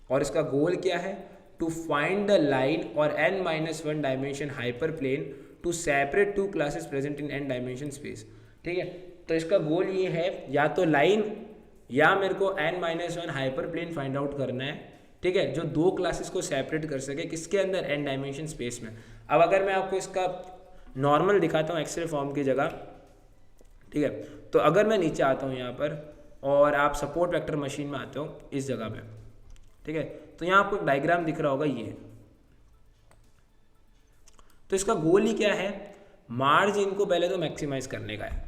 और इसका गोल क्या है, टू फाइंड द लाइन और n-1 dimension hyper plane to separate two classes present in n dimension space, ठीक है। तो इसका गोल ये है, या तो लाइन या मेरे को n-1 hyper plane find out करना है, ठीक है, जो दो क्लासेस को सेपरेट कर सके, किसके अंदर, n डायमेंशन स्पेस में। अब अगर मैं आपको इसका नॉर्मल दिखाता हूँ एक्सरे फॉर्म की जगह, ठीक है, तो अगर मैं नीचे आता हूँ यहाँ पर और आप सपोर्ट वेक्टर मशीन में आते हो इस जगह पे, ठीक है, तो यहाँ आपको एक डायग्राम दिख रहा होगा ये, तो इसका गोल ही क्या है, मार्जिन को पहले तो मैक्सिमाइज करने का है।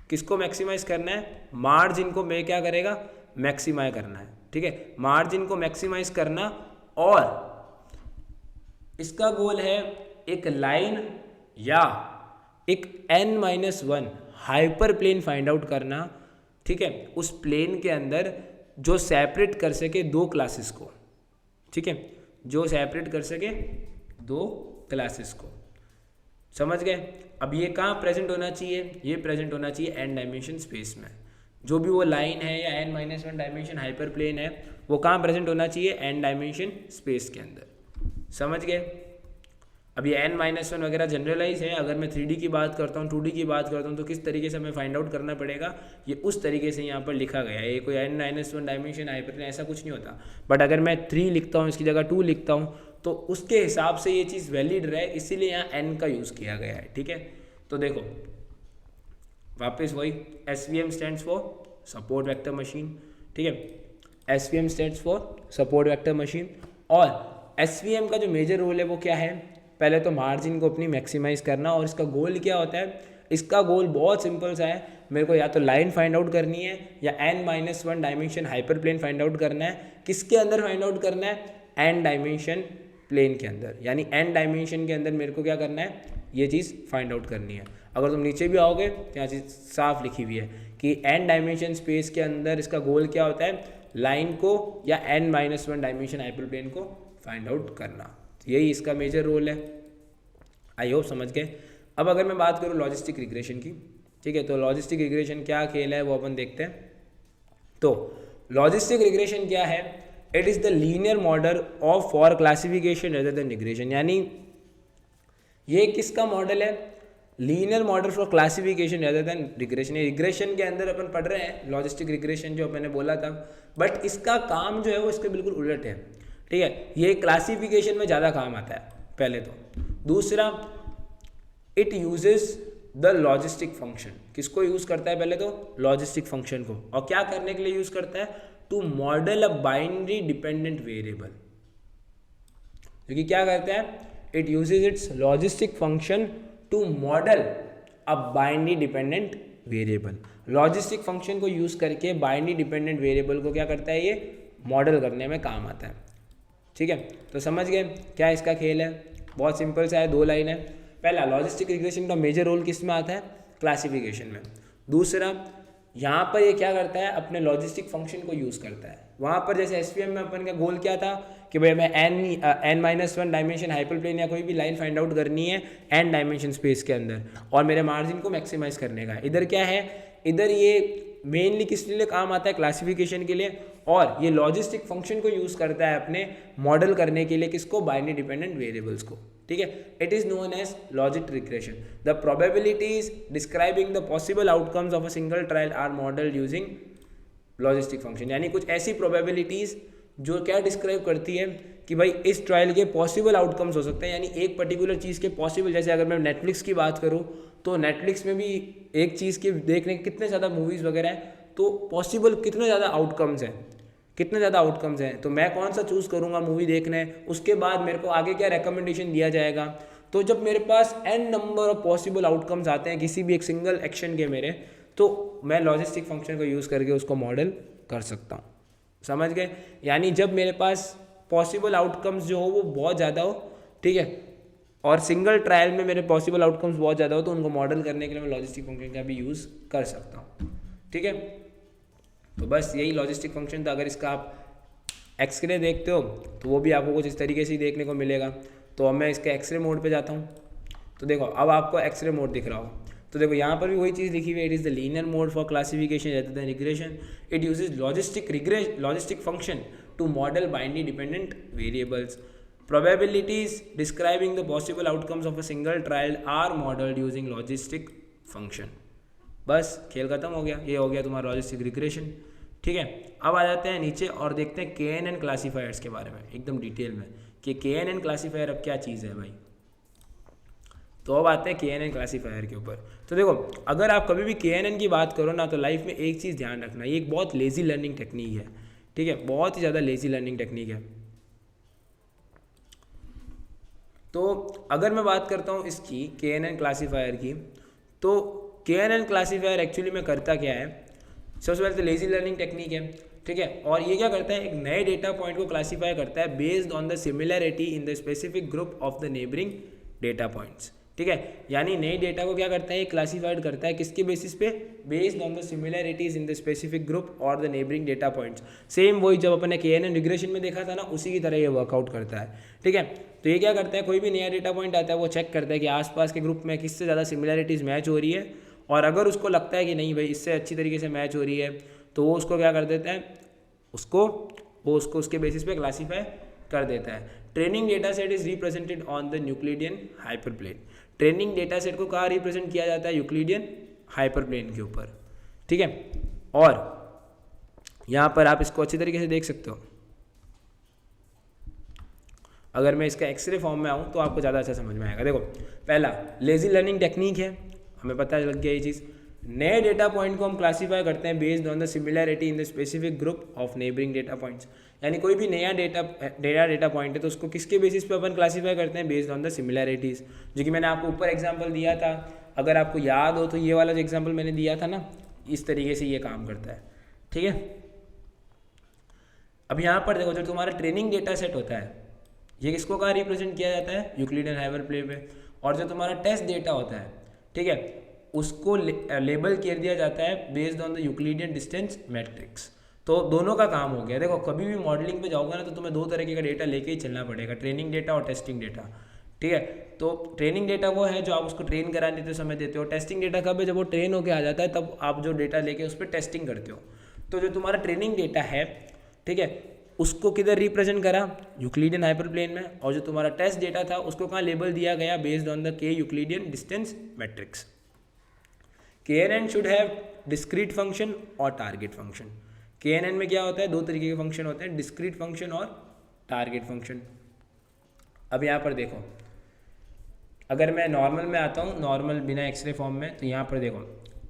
किसको मैक्सिमाइज करना है, मार्जिन को मैं क्या करेगा, मैक्सिमाइज करना है, ठीक है, मार्जिन को मैक्सिमाइज करना, और इसका गोल है एक लाइन या एक n-1 hyper plane find out करना, ठीक है, उस प्लेन के अंदर जो सेपरेट कर सके दो क्लासेस को, ठीक है, जो सेपरेट कर सके दो क्लासेस को। समझ गए। अब ये कहाँ प्रेजेंट होना चाहिए, ये प्रेजेंट होना चाहिए n डायमेंशन स्पेस में, जो भी वो लाइन है या n-1 डायमेंशन हाइपर प्लेन है वो कहाँ प्रेजेंट होना चाहिए, n डायमेंशन स्पेस के अंदर। समझ गए। अब ये n-1 वगैरह जनरलाइज है, अगर मैं 3D की बात करता हूँ, 2D की बात करता हूँ, तो किस तरीके से हमें फाइंड आउट करना पड़ेगा, ये उस तरीके से यहाँ पर लिखा गया है। ये कोई n-1 डायमेंशन हाइपर प्लेन ऐसा कुछ नहीं होता, बट अगर मैं 3 लिखता हूँ इसकी जगह 2 लिखता हूँ तो उसके हिसाब से ये चीज़ वैलिड रहे, इसीलिए यहाँ n का यूज़ किया गया है, ठीक है। तो देखो वापस वही, SVM stands for support vector machine, ठीक है, SVM stands for support vector machine, और SVM का जो मेजर रोल है वो क्या है, पहले तो मार्जिन को अपनी मैक्सिमाइज करना, और इसका गोल क्या होता है, इसका गोल बहुत सिंपल सा है, मेरे को या तो लाइन फाइंड आउट करनी है या n-1 dimension hyper plane find out करना है। किसके अंदर फाइंड आउट करना है, n डायमेंशन प्लेन के अंदर, यानी n डायमेंशन के अंदर मेरे को क्या करना है, ये चीज़ फाइंड आउट करनी है। अगर तुम नीचे भी आओगे तो यहाँ चीज़ साफ लिखी हुई है कि n डायमेंशन स्पेस के अंदर इसका गोल क्या होता है, लाइन को या n-1 डायमेंशन हाइपर प्लेन को फाइंड आउट करना, यही इसका मेजर रोल है। आई होप समझ गए। अब अगर मैं बात करूँ लॉजिस्टिक रिग्रेशन की, ठीक है, तो लॉजिस्टिक रिग्रेशन क्या खेल है वो अपन देखते हैं। तो लॉजिस्टिक रिग्रेशन क्या है, it is the linear model of for classification rather than regression. यानी ये किसका मॉडल है? Linear model for classification rather than regression. Regression के अंदर अपन पढ़ रहे हैं लॉजिस्टिक रिग्रेशन जो मैंने बोला था, बट इसका काम जो है वो इसके बिल्कुल उलट है। ठीक है, ये क्लासिफिकेशन में ज़्यादा काम आता है पहले तो। दूसरा, it uses the logistic function. किसको यूज़ करता है? पहले तो लॉजिस्टिक फंक्शन को। और क्या करने के लिए यूज़ करता है? To model a binary dependent variable. क्योंकि क्या करता है? It uses its logistic function to model a binary dependent variable. Logistic function को यूज़ करके बाइनरी डिपेंडेंट वेरिएबल को क्या करता है? ये मॉडल करने में काम आता है। ठीक है, तो समझ गए क्या इसका खेल है? बहुत सिंपल सा है, 2 लाइन है। पहला, लॉजिस्टिक रिग्रेशन का मेजर रोल किस में आता है? क्लासिफिकेशन में। दूसरा, यहाँ पर ये क्या करता है? अपने लॉजिस्टिक फंक्शन को यूज़ करता है। वहाँ पर जैसे एसवीएम में अपन का गोल क्या था कि भाई मैं n-1 डायमेंशन हाइपरप्लेन या कोई भी लाइन फाइंड आउट करनी है n डायमेंशन स्पेस के अंदर और मेरे मार्जिन को मैक्सिमाइज करने का। इधर क्या है? इधर ये मेनली किस लिए काम आता है? क्लासिफिकेशन के लिए। और ये लॉजिस्टिक फंक्शन को यूज़ करता है अपने मॉडल करने के लिए। किसको? बाइनरी डिपेंडेंट वेरिएबल्स को। ठीक है, it is known as logic regression. The probabilities describing the possible outcomes of a single trial are modelled using logistic function. यानी कुछ ऐसी प्रोबेबिलिटीज़ जो क्या डिस्क्राइब करती है कि भाई इस ट्रायल के पॉसिबल आउटकम्स हो सकते हैं। यानी एक पर्टिकुलर चीज़ के पॉसिबल, जैसे अगर मैं नेटफ्लिक्स की बात करूँ तो नेटफ्लिक्स में भी एक चीज़ के देखने के कितने ज़्यादा मूवीज़ वगैरह हैं, तो पॉसिबल कितने ज़्यादा आउटकम्स हैं, कितने ज़्यादा आउटकम्स हैं। तो मैं कौन सा चूज़ करूँगा मूवी देखने, उसके बाद मेरे को आगे क्या रिकमेंडेशन दिया जाएगा। तो जब मेरे पास n number of possible outcomes आते हैं किसी भी एक सिंगल एक्शन के मेरे, तो मैं लॉजिस्टिक फंक्शन को यूज़ करके उसको मॉडल कर सकता हूँ। समझ गए? यानी जब मेरे पास पॉसिबल आउटकम्स जो हो वो बहुत ज़्यादा हो, ठीक है, और सिंगल ट्रायल में मेरे पॉसिबल आउटकम्स बहुत ज़्यादा हो, तो उनको मॉडल करने के लिए मैं लॉजिस्टिक फंक्शन का भी यूज़ कर सकता हूँ। ठीक है, तो बस यही लॉजिस्टिक फंक्शन था। अगर इसका आप एक्सरे देखते हो तो वो भी आपको कुछ इस तरीके से ही देखने को मिलेगा। तो अब मैं इसके एक्सरे मोड पे जाता हूँ। तो देखो अब आपको एक्सरे मोड दिख रहा हो, तो देखो यहाँ पर भी वही चीज़ लिखी हुई है। It is the linear mode for classification rather than regression. It uses logistic function to model binary dependent variables. Probabilities describing the possible outcomes of a single trial are modeled using logistic function। बस खेल खत्म हो गया। ये हो गया तुम्हारा logistic regression. ठीक है, अब आ जाते हैं नीचे और देखते हैं KNN क्लासीफायर्स के बारे में एकदम डिटेल में कि KNN क्लासीफायर अब क्या चीज़ है भाई। तो अब आते हैं KNN क्लासीफायर के ऊपर। तो देखो अगर आप कभी भी KNN की बात करो ना, तो लाइफ में एक चीज़ ध्यान रखना, ये एक बहुत लेज़ी लर्निंग टेक्निक है। ठीक है, बहुत ही ज़्यादा लेज़ी लर्निंग टेक्निक है। तो अगर मैं बात करता हूँ इसकी KNN क्लासीफायर की, तो KNN क्लासीफायर एक्चुअली में करता क्या है? सबसे पहले तो लेज़ी लर्निंग टेक्निक है। ठीक है, और ये क्या करता है? एक नए डेटा पॉइंट को क्लासीफाई करता है based on the similarity in the specific group of the neighbouring data points. ठीक है, यानी नई डेटा को क्या करता है? क्लासीफाइड करता है किसके बेसिस पे? Based on the similarities in the specific group और the neighbouring data points. Same वही जब अपने KNN रिग्रेशन में देखा था ना, उसी की तरह ये वर्कआउट करता है। ठीक है, तो ये क्या करता है? कोई भी नया डेटा पॉइंट आता है वो चेक करता है कि आसपास के ग्रुप में किससे ज़्यादा सिमिलैरिटीज़ मैच हो रही है, और अगर उसको लगता है कि नहीं भाई इससे अच्छी तरीके से मैच हो रही है, तो वो उसको क्या कर देता है? उसको उसके बेसिस पे क्लासीफाई कर देता है। Training data set is represented on the Euclidean hyperplane. Training data set को कहाँ रिप्रेजेंट किया जाता है? यूक्लिडियन हाइपरप्लेन के ऊपर। ठीक है, और यहाँ पर आप इसको अच्छी तरीके से देख सकते हो। अगर मैं इसका एक्सरे फॉर्म में आऊँ तो आपको ज़्यादा अच्छा समझ में आएगा। देखो पहला लेजी लर्निंग टेक्निक है, हमें पता लग गया ये चीज़। नए डेटा पॉइंट को हम क्लासीफाई करते हैं based on the similarity in the specific group of neighbouring data points. यानी कोई भी नया डेटा पॉइंट है तो उसको किसके बेसिस पे अपन क्लासीफाई करते हैं? बेस्ड ऑन द सिमिलैरिटीज़, जो कि मैंने आपको ऊपर एग्जांपल दिया था। अगर आपको याद हो तो ये वाला जो एग्जांपल मैंने दिया था ना, इस तरीके से ये काम करता है। ठीक है, अब यहाँ पर देखो जो तुम्हारा ट्रेनिंग डेटा सेट होता है ये किसको कहाँ रिप्रेजेंट किया जाता है? यूक्लिडियन हाइपरप्लेन पे। और जो तुम्हारा टेस्ट डेटा होता है, ठीक है, उसको लेबल कर दिया जाता है based on the Euclidean distance matrix. तो दोनों का काम हो गया। देखो कभी भी मॉडलिंग पे जाओगे ना तो तुम्हें 2 तरीके का डेटा लेके ही चलना पड़ेगा, ट्रेनिंग डेटा और टेस्टिंग डेटा। ठीक है, तो ट्रेनिंग डेटा वो है जो आप उसको ट्रेन कराने देते समय देते हो। टेस्टिंग डेटा कब है? जब वो ट्रेन होकर आ जाता है तब आप जो डेटा लेके उस पर टेस्टिंग करते हो। तो जो तुम्हारा ट्रेनिंग डेटा है, ठीक है, उसको किधर रिप्रेजेंट करा, यूक्लिडियन हाइपरप्लेन में, और जो तुम्हारा टेस्ट डेटा था उसको कहाँ लेबल दिया गया, बेस्ड ऑन द के Euclidean distance matrix. KNN should have discrete function और टारगेट फंक्शन। KNN में क्या होता है, दो तरीके के फंक्शन होते हैं, डिस्क्रीट फंक्शन और टारगेट फंक्शन। अब यहाँ पर देखो, अगर मैं नॉर्मल में आता हूँ, नॉर्मल बिना एक्सरे फॉर्म में, तो यहाँ पर देखो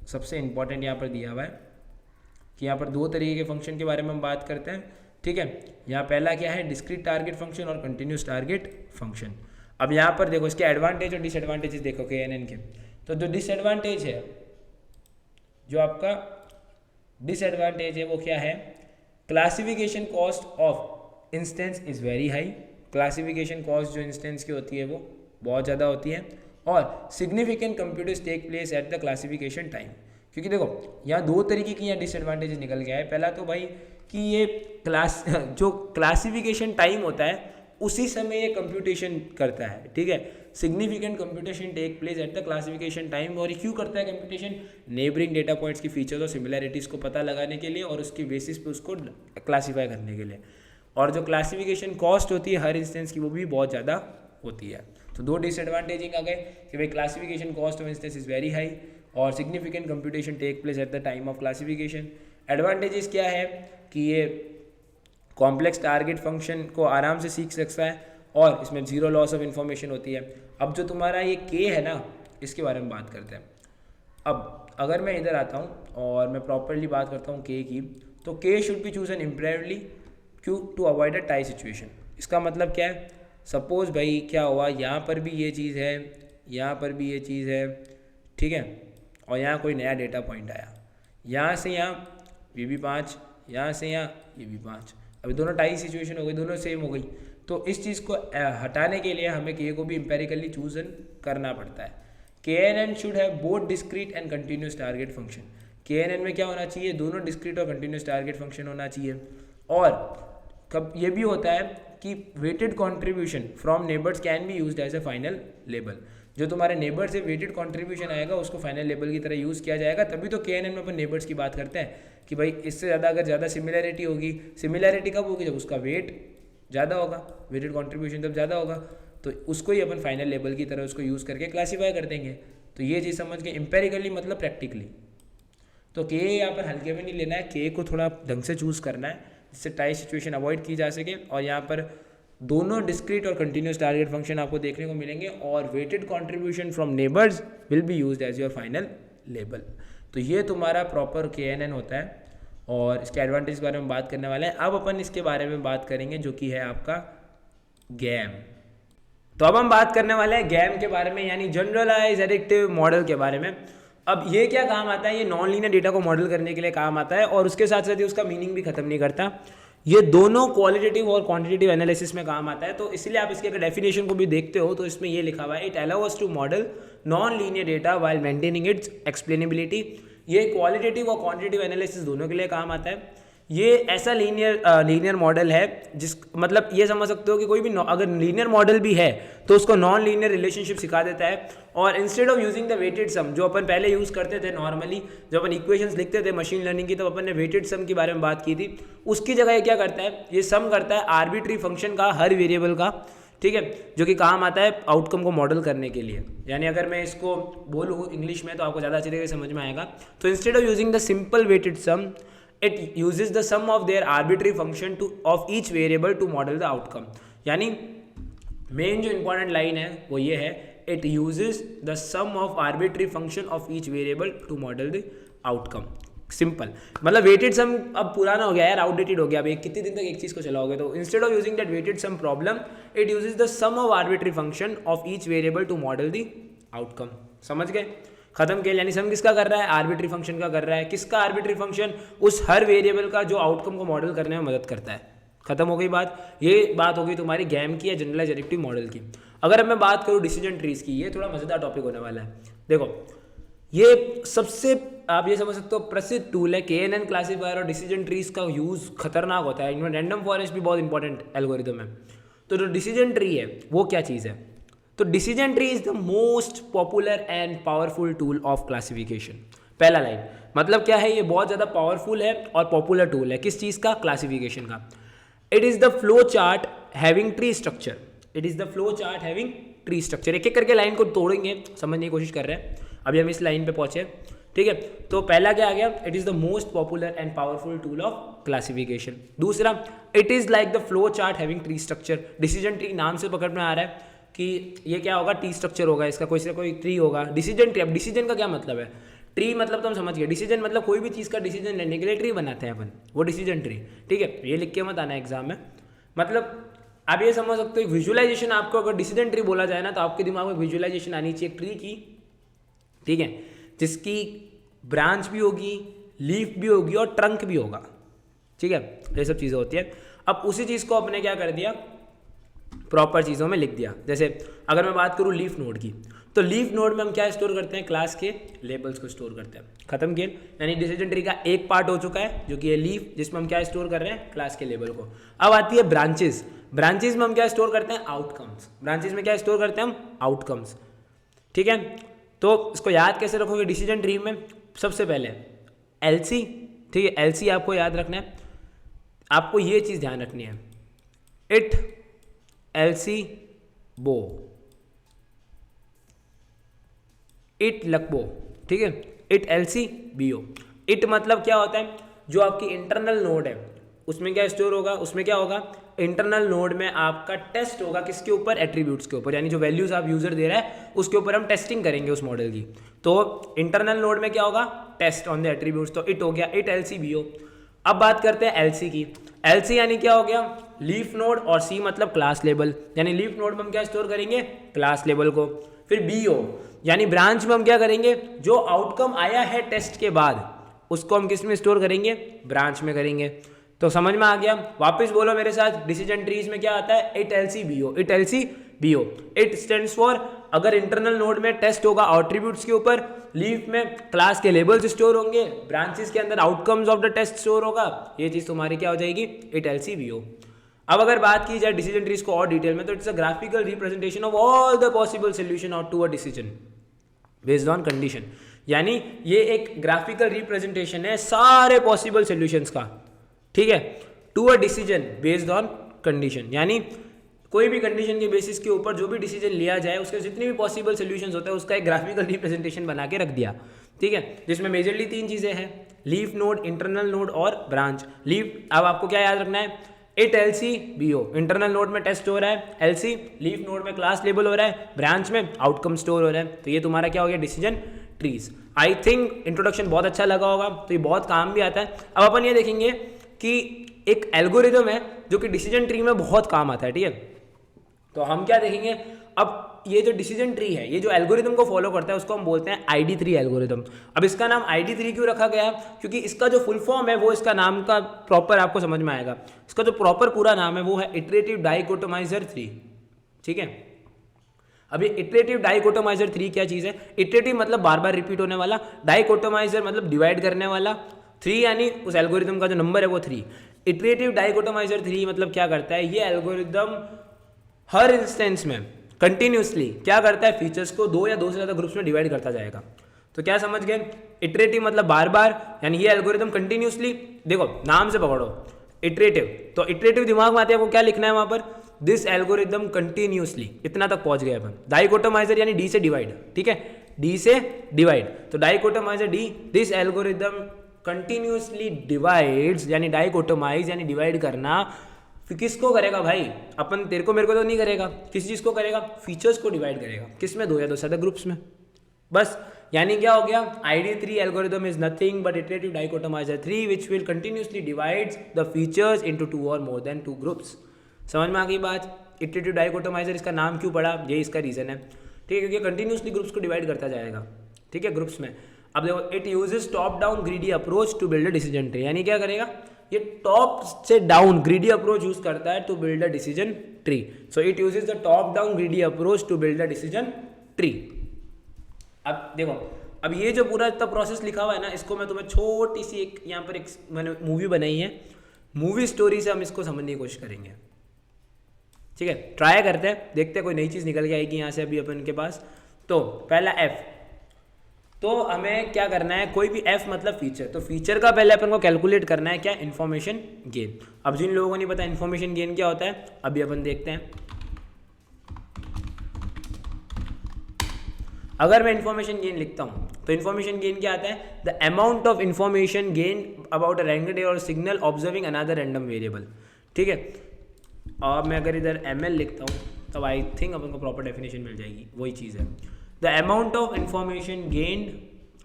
सबसे इंपॉर्टेंट यहाँ पर दिया हुआ है कि यहाँ पर दो तरीके के फंक्शन के बारे में हम बात करते हैं, ठीक है। यहाँ पहला क्या है, डिस्क्रीट टारगेट फंक्शन और कंटिन्यूस टारगेट फंक्शन। अब यहाँ पर देखो इसके एडवांटेज और डिसएडवांटेजेस देखो KNN के। तो जो डिसएडवांटेज है, जो आपका डिसएडवांटेज है वो क्या है, classification cost of instance is very high. Classification cost जो इंस्टेंस की होती है वो बहुत ज़्यादा होती है, और significant computers take place at the classification time. क्योंकि देखो यहाँ दो तरीके की यहाँ डिसएडवांटेजेस निकल गया है। पहला तो भाई कि ये जो क्लासिफिकेशन टाइम होता है उसी समय ये कंप्यूटेशन करता है, ठीक है। Significant computation take place at the classification time. और ये क्यों करता है कंप्यूटेशन, नेबरिंग डेटा पॉइंट्स की फीचर्स और सिमिलैरिटीज़ को पता लगाने के लिए और उसकी बेसिस पे उसको क्लासीफाई करने के लिए। और जो क्लासिफिकेशन कॉस्ट होती है हर इंस्टेंस की वो भी बहुत ज़्यादा होती है। तो दो डिसएडवांटेजिंग आ गए कि भाई classification cost of instance is very high और significant computation take place at the time of classification. Advantages क्या है कि ये कॉम्प्लेक्स टारगेट फंक्शन को आराम से सीख सकता है और इसमें जीरो लॉस ऑफ इन्फॉर्मेशन होती है। अब जो तुम्हारा ये के है ना, इसके बारे में बात करते हैं। अब अगर मैं इधर आता हूँ और मैं प्रॉपरली बात करता हूँ के की, तो के शुड बी चूजन इम्पेरेटिवली क्यों, to avoid a tie situation. इसका मतलब क्या है, सपोज भाई क्या हुआ, यहाँ पर भी ये चीज़ है, यहाँ पर भी ये चीज़ है, ठीक है, और यहाँ कोई नया डेटा पॉइंट आया, यहाँ से यहाँ ये भी 5, यहाँ से यहाँ ये भी 5, अभी दोनों टाई सिचुएशन हो गई, दोनों सेम हो गई। तो इस चीज़ को हटाने के लिए हमें के को भी एम्पेरिकली चूजन करना पड़ता है। KNN should have both discrete and continuous target function. KNN में क्या होना चाहिए, दोनों डिस्क्रीट और कंटिन्यूस टारगेट फंक्शन होना चाहिए। और कब ये भी होता है कि weighted contribution from neighbours can be used as a final label. जो तुम्हारे नेबर से वेटेड कॉन्ट्रीब्यूशन आएगा उसको फाइनल लेबल की तरह यूज़ किया जाएगा। तभी तो KNN में अपन नेबर्स की बात करते हैं कि भाई इससे ज़्यादा अगर ज़्यादा सिमिलैरिटी होगी, सिमिलैरिटी कब होगी, जब उसका वेट ज़्यादा होगा, वेटेड कॉन्ट्रीब्यूशन जब ज़्यादा होगा, तो उसको ही अपन फाइनल लेबल की तरह उसको यूज़ करके क्लासीफाई कर देंगे। तो ये चीज़ समझ के, एम्पेरिकली मतलब प्रैक्टिकली। तो के यहाँ पर हल्के में नहीं लेना है, के को थोड़ा ढंग से चूज़ करना है जिससे टाई सिचुएशन अवॉइड की जा सके। और यहाँ पर दोनों डिस्क्रीट और कंटिन्यूस टारगेट फंक्शन आपको देखने को मिलेंगे और weighted contribution from neighbours will be used as your final label. तो ये तुम्हारा प्रॉपर KNN होता है और इसके एडवांटेज के बारे में बात करने वाले हैं। अब अपन इसके बारे में बात करेंगे जो कि है आपका गैम। तो अब हम बात करने वाले हैं गैम के बारे में, यानी जनरलाइज एडिक्टिव मॉडल के बारे में। अब ये क्या काम आता है, ये नॉन लीनियर डेटा को मॉडल करने के लिए काम आता है और उसके साथ साथ ही उसका मीनिंग भी खत्म नहीं करता। ये दोनों क्वालिटेटिव और क्वांटिटेटिव एनालिसिस में काम आता है। तो इसलिए आप इसके अगर डेफिनेशन को भी देखते हो तो इसमें ये लिखा हुआ है, it allow us to model non linear data while maintaining its explainability. ये क्वालिटेटिव और क्वांटिटेटिव एनालिसिस दोनों के लिए काम आता है। ये ऐसा लीनियर मॉडल है जिस मतलब ये समझ सकते हो कि कोई भी अगर लीनियर मॉडल भी है तो उसको नॉन लीनियर रिलेशनशिप सिखा देता है। और instead of using the weighted sum, जो अपन पहले यूज़ करते थे नॉर्मली, जब अपन इक्वेशंस लिखते थे मशीन लर्निंग की, तब अपन ने वेटेड सम के बारे में बात की थी। उसकी जगह ये क्या करता है, ये सम करता है आर्बिट्री फंक्शन का, हर वेरिएबल का, ठीक है, जो कि काम आता है आउटकम को मॉडल करने के लिए। यानी अगर मैं इसको बोलूँ इंग्लिश में तो आपको ज़्यादा अच्छी तरीके से समझ में आएगा। तो instead of using the simple weighted sum, it uses the sum of their arbitrary function of each variable to model the outcome। यानी मेन जो इंपॉर्टेंट लाइन है वो ये है, it uses the sum of arbitrary function of each variable to model the outcome। Simple मतलब weighted sum अब पुराना हो गया यार, आउटडेटेड हो गया। अब कितने दिन तक एक चीज़ को चलाओगे। तो instead of using that weighted sum problem, it uses the sum of arbitrary function of each variable to model the outcome. समझ गए, खत्म किया। यानी सम किसका कर रहा है, आर्बिट्री फंक्शन का कर रहा है। किसका आर्बिट्री फंक्शन, उस हर वेरिएबल का जो आउटकम को मॉडल करने में मदद करता है। खत्म हो गई बात। ये बात हो गई तुम्हारी गैम की या जनरलाइज एडिक्टिव मॉडल की। अगर अब मैं बात करूँ डिसीजन ट्रीज की, ये थोड़ा मजेदार टॉपिक होने वाला है। देखो ये सबसे आप ये समझ सकते हो प्रसिद्ध टूल है। KNN क्लासीफायर और डिसीजन ट्रीज का यूज़ खतरनाक होता है। इनमें रैंडम फॉरेस्ट भी बहुत इंपॉर्टेंट एल्गोरिदम है। तो जो डिसीजन ट्री है वो क्या चीज़ है, तो decision tree is the most popular and powerful tool of classification. पहला लाइन मतलब क्या है, ये बहुत ज़्यादा पावरफुल है और पॉपुलर टूल है किस चीज़ का, क्लासिफिकेशन का। It is the flow chart having tree structure, it is the flow chart having tree structure. एक एक करके लाइन को तोड़ेंगे, समझने की कोशिश कर रहे हैं। अभी हम इस लाइन पे पहुंचे, ठीक है। तो पहला क्या आ गया, it is the most popular and powerful tool of classification. दूसरा, it is like the flow chart having tree structure. Decision tree नाम से पकड़ में आ रहा है कि ये क्या होगा, टी स्ट्रक्चर होगा इसका, कोई से कोई ट्री होगा। डिसीजन ट्री, अब डिसीजन का क्या मतलब है, ट्री मतलब तो हम समझ गए, डिसीजन मतलब कोई भी चीज़ का डिसीजन लेने के लिए ट्री बनाते हैं अपन, वो डिसीजन ट्री, ठीक है। ये लिख के मत आना एग्जाम में। मतलब आप ये समझ सकते हो, विजुअलाइजेशन आपको अगर डिसीजन ट्री बोला जाए ना, तो आपके दिमाग में विजुअलाइजेशन आनी चाहिए ट्री की, ठीक है, जिसकी ब्रांच भी होगी, लीफ भी होगी और ट्रंक भी होगा, ठीक है। ये सब चीज़ें होती है। अब उसी चीज़ को अपने क्या कर दिया, प्रॉपर चीज़ों में लिख दिया। जैसे अगर मैं बात करूँ लीफ नोड की, तो लीफ नोड में हम क्या स्टोर करते हैं, क्लास के लेबल्स को स्टोर करते हैं। खत्म किए, यानी डिसीजन ट्री का एक पार्ट हो चुका है जो कि ये लीफ, जिसमें हम क्या स्टोर कर रहे हैं, क्लास के लेबल को। अब आती है ब्रांचेस। ब्रांचेस में हम क्या स्टोर करते हैं, आउटकम्स। ब्रांचेस में क्या स्टोर करते हैं हम, आउटकम्स, ठीक है। तो इसको याद कैसे रखोगे डिसीजन ट्री में, सबसे पहले एलसी, ठीक है, एलसी आपको याद रखना है। आपको ये चीज़ ध्यान रखनी है, इट एलसी बो, इट लकबो, ठीक है, इट एलसी बीओ। इट मतलब क्या होता है, जो आपकी इंटरनल नोड है उसमें क्या स्टोर होगा, उसमें क्या होगा, इंटरनल नोड में आपका टेस्ट होगा किसके ऊपर, एट्रीब्यूट्स के ऊपर, यानी जो वैल्यूज आप यूजर दे रहा है उसके ऊपर हम टेस्टिंग करेंगे उस मॉडल की। तो इंटरनल नोड में क्या होगा, टेस्ट ऑन द एट्रीब्यूट्स, तो इट हो गया, इट एलसी बीओ। अब बात करते हैं एलसी की। एलसी यानी क्या हो गया, लीफ नोड, और सी मतलब क्लास लेबल, यानी लीफ नोड में हम क्या स्टोर करेंगे, क्लास लेबल को। फिर बीओ यानी ब्रांच में हम क्या करेंगे, जो आउटकम आया है टेस्ट के बाद उसको हम किस में स्टोर करेंगे, ब्रांच में करेंगे। तो समझ में आ गया, वापस बोलो मेरे साथ, डिसीजन ट्रीज में क्या आता है, it L C B O, it L C B O. It stands for अगर इंटरनल नोड में टेस्ट होगा एट्रीब्यूट्स के ऊपर, लीफ में क्लास के लेबल्स स्टोर होंगे, ब्रांचेस के अंदर outcomes of the test store होगा, ये चीज तुम्हारी क्या हो जाएगी, इट एलसी बीओ। अब अगर बात की जाए डिसीजन ट्रीज को और डिटेल में, तो it's a graphical representation of all the possible solution of to a decision based on condition. यानी ये एक ग्राफिकल रिप्रेजेंटेशन है सारे पॉसिबल सॉल्यूशंस का, ठीक है, to a decision based on condition. यानी कोई भी कंडीशन के बेसिस के ऊपर जो भी डिसीजन लिया जाए उसके जितने भी पॉसिबल सॉल्यूशंस होते हैं उसका एक ग्राफिकल रिप्रेजेंटेशन बना के रख दिया, ठीक है, जिसमें मेजरली 3 चीजें हैं, लीफ नोड, इंटरनल नोड और ब्रांच। लीफ, अब आपको क्या याद रखना है, it L C B O, internal node में टेस्ट हो रहा है, एलसी लीफ नोड में क्लास लेबल हो रहा है, ब्रांच में आउटकम स्टोर हो रहा है। तो ये तुम्हारा क्या हो गया, decision trees. I think introduction बहुत अच्छा लगा होगा, तो ये बहुत काम भी आता है। अब अपन ये देखेंगे कि एक एल्गोरिदम है जो कि डिसीजन ट्री में बहुत काम आता है, ठीक है। तो हम क्या देखेंगे, अब ये जो डिसीजन ट्री है, ये जो एल्गोरिदम को फॉलो करता है उसको हम बोलते हैं ID3 एल्गोरिदम। अब इसका नाम ID3 क्यों रखा गया, क्योंकि इसका जो फुल फॉर्म है वो इसका नाम का प्रॉपर आपको समझ में आएगा। इसका जो प्रॉपर पूरा नाम है वो है इटरेटिव डाइकोटोमाइजर 3, ठीक है। अब ये इटरेटिव डाइकोटोमाइजर 3 क्या चीज़ है, इटरेटिव मतलब बार बार रिपीट होने वाला, डाइकोटोमाइजर मतलब डिवाइड करने वाला, 3 यानी उस एल्गोरिदम का जो नंबर है वो 3। इटरेटिव डाइकोटोमाइजर 3 मतलब क्या करता है, ये एल्गोरिदम हर इंस्टेंस में कंटिन्यूसली क्या करता है, फीचर्स को 2 या 2 से ज़्यादा ग्रुप्स में डिवाइड करता जाएगा। तो क्या समझ गए, इटरेटिव मतलब बार बार, यानी ये एल्गोरिदम कंटिन्यूसली, देखो नाम से पकड़ो इटरेटिव, तो इटरेटिव दिमाग में आते हैं, आपको क्या लिखना है वहां पर, दिस एल्गोरिदम कंटिन्यूसली, इतना तक पहुंच गए अपन। डाइकोटोमाइजर यानी डी से डिवाइड, ठीक है, डी से डिवाइड, तो dichotomiser D, this algorithm continuously divides, यानी डाइकोटोमाइज यानी डिवाइड करना। फिर किसको करेगा भाई, अपन तेरे को मेरे को तो नहीं करेगा, किस चीज़ को करेगा, फीचर्स को डिवाइड करेगा, किस में, 2 या 2 से ज़्यादा ग्रुप्स में, बस। यानी क्या हो गया, ID3 algorithm is nothing but iterative dichotomiser 3 which will continuously divides the features into 2 और मोर देन 2 ग्रुप्स। समझ में आ गई बात, इटरेटिव डाइकोटोमाइजर इसका नाम क्यों पड़ा, ये इसका रीजन है, ठीक है, क्योंकि कंटिन्यूसली ग्रुप्स को डिवाइड करता जाएगा, ठीक है, ग्रुप्स में। अब देखो, it uses top down greedy approach to build a decision tree, यानी क्या करेगा, ये टॉप से डाउन ग्रीडी अप्रोच यूज करता है to build a decision tree. So it uses the top down greedy approach to build a decision tree. अब देखो, अब ये जो पूरा इतना प्रोसेस लिखा हुआ है ना, इसको मैं तुम्हें छोटी सी एक यहाँ पर एक मैंने मूवी बनाई है, मूवी स्टोरी से हम इसको समझने की कोशिश करेंगे, ठीक है, ट्राई करते हैं, देखते हैं कोई नई चीज़ निकल के आएगी यहाँ से अभी अपन के पास। तो पहला F, तो हमें क्या करना है, कोई भी एफ मतलब फीचर, तो फीचर का पहले अपन को कैलकुलेट करना है क्या, इन्फॉर्मेशन गेन। अब जिन लोगों को नहीं पता इन्फॉर्मेशन गेन क्या होता है, अभी अपन देखते हैं। अगर मैं इन्फॉर्मेशन गेन लिखता हूँ तो इन्फॉर्मेशन गेन क्या आता है, the amount of information gain about a random data और signal observing another random variable. ठीक है, और मैं अगर इधर एम एल लिखता हूँ तब आई थिंक अपन को प्रॉपर डेफिनेशन मिल जाएगी, वही चीज़ है। The amount of information gained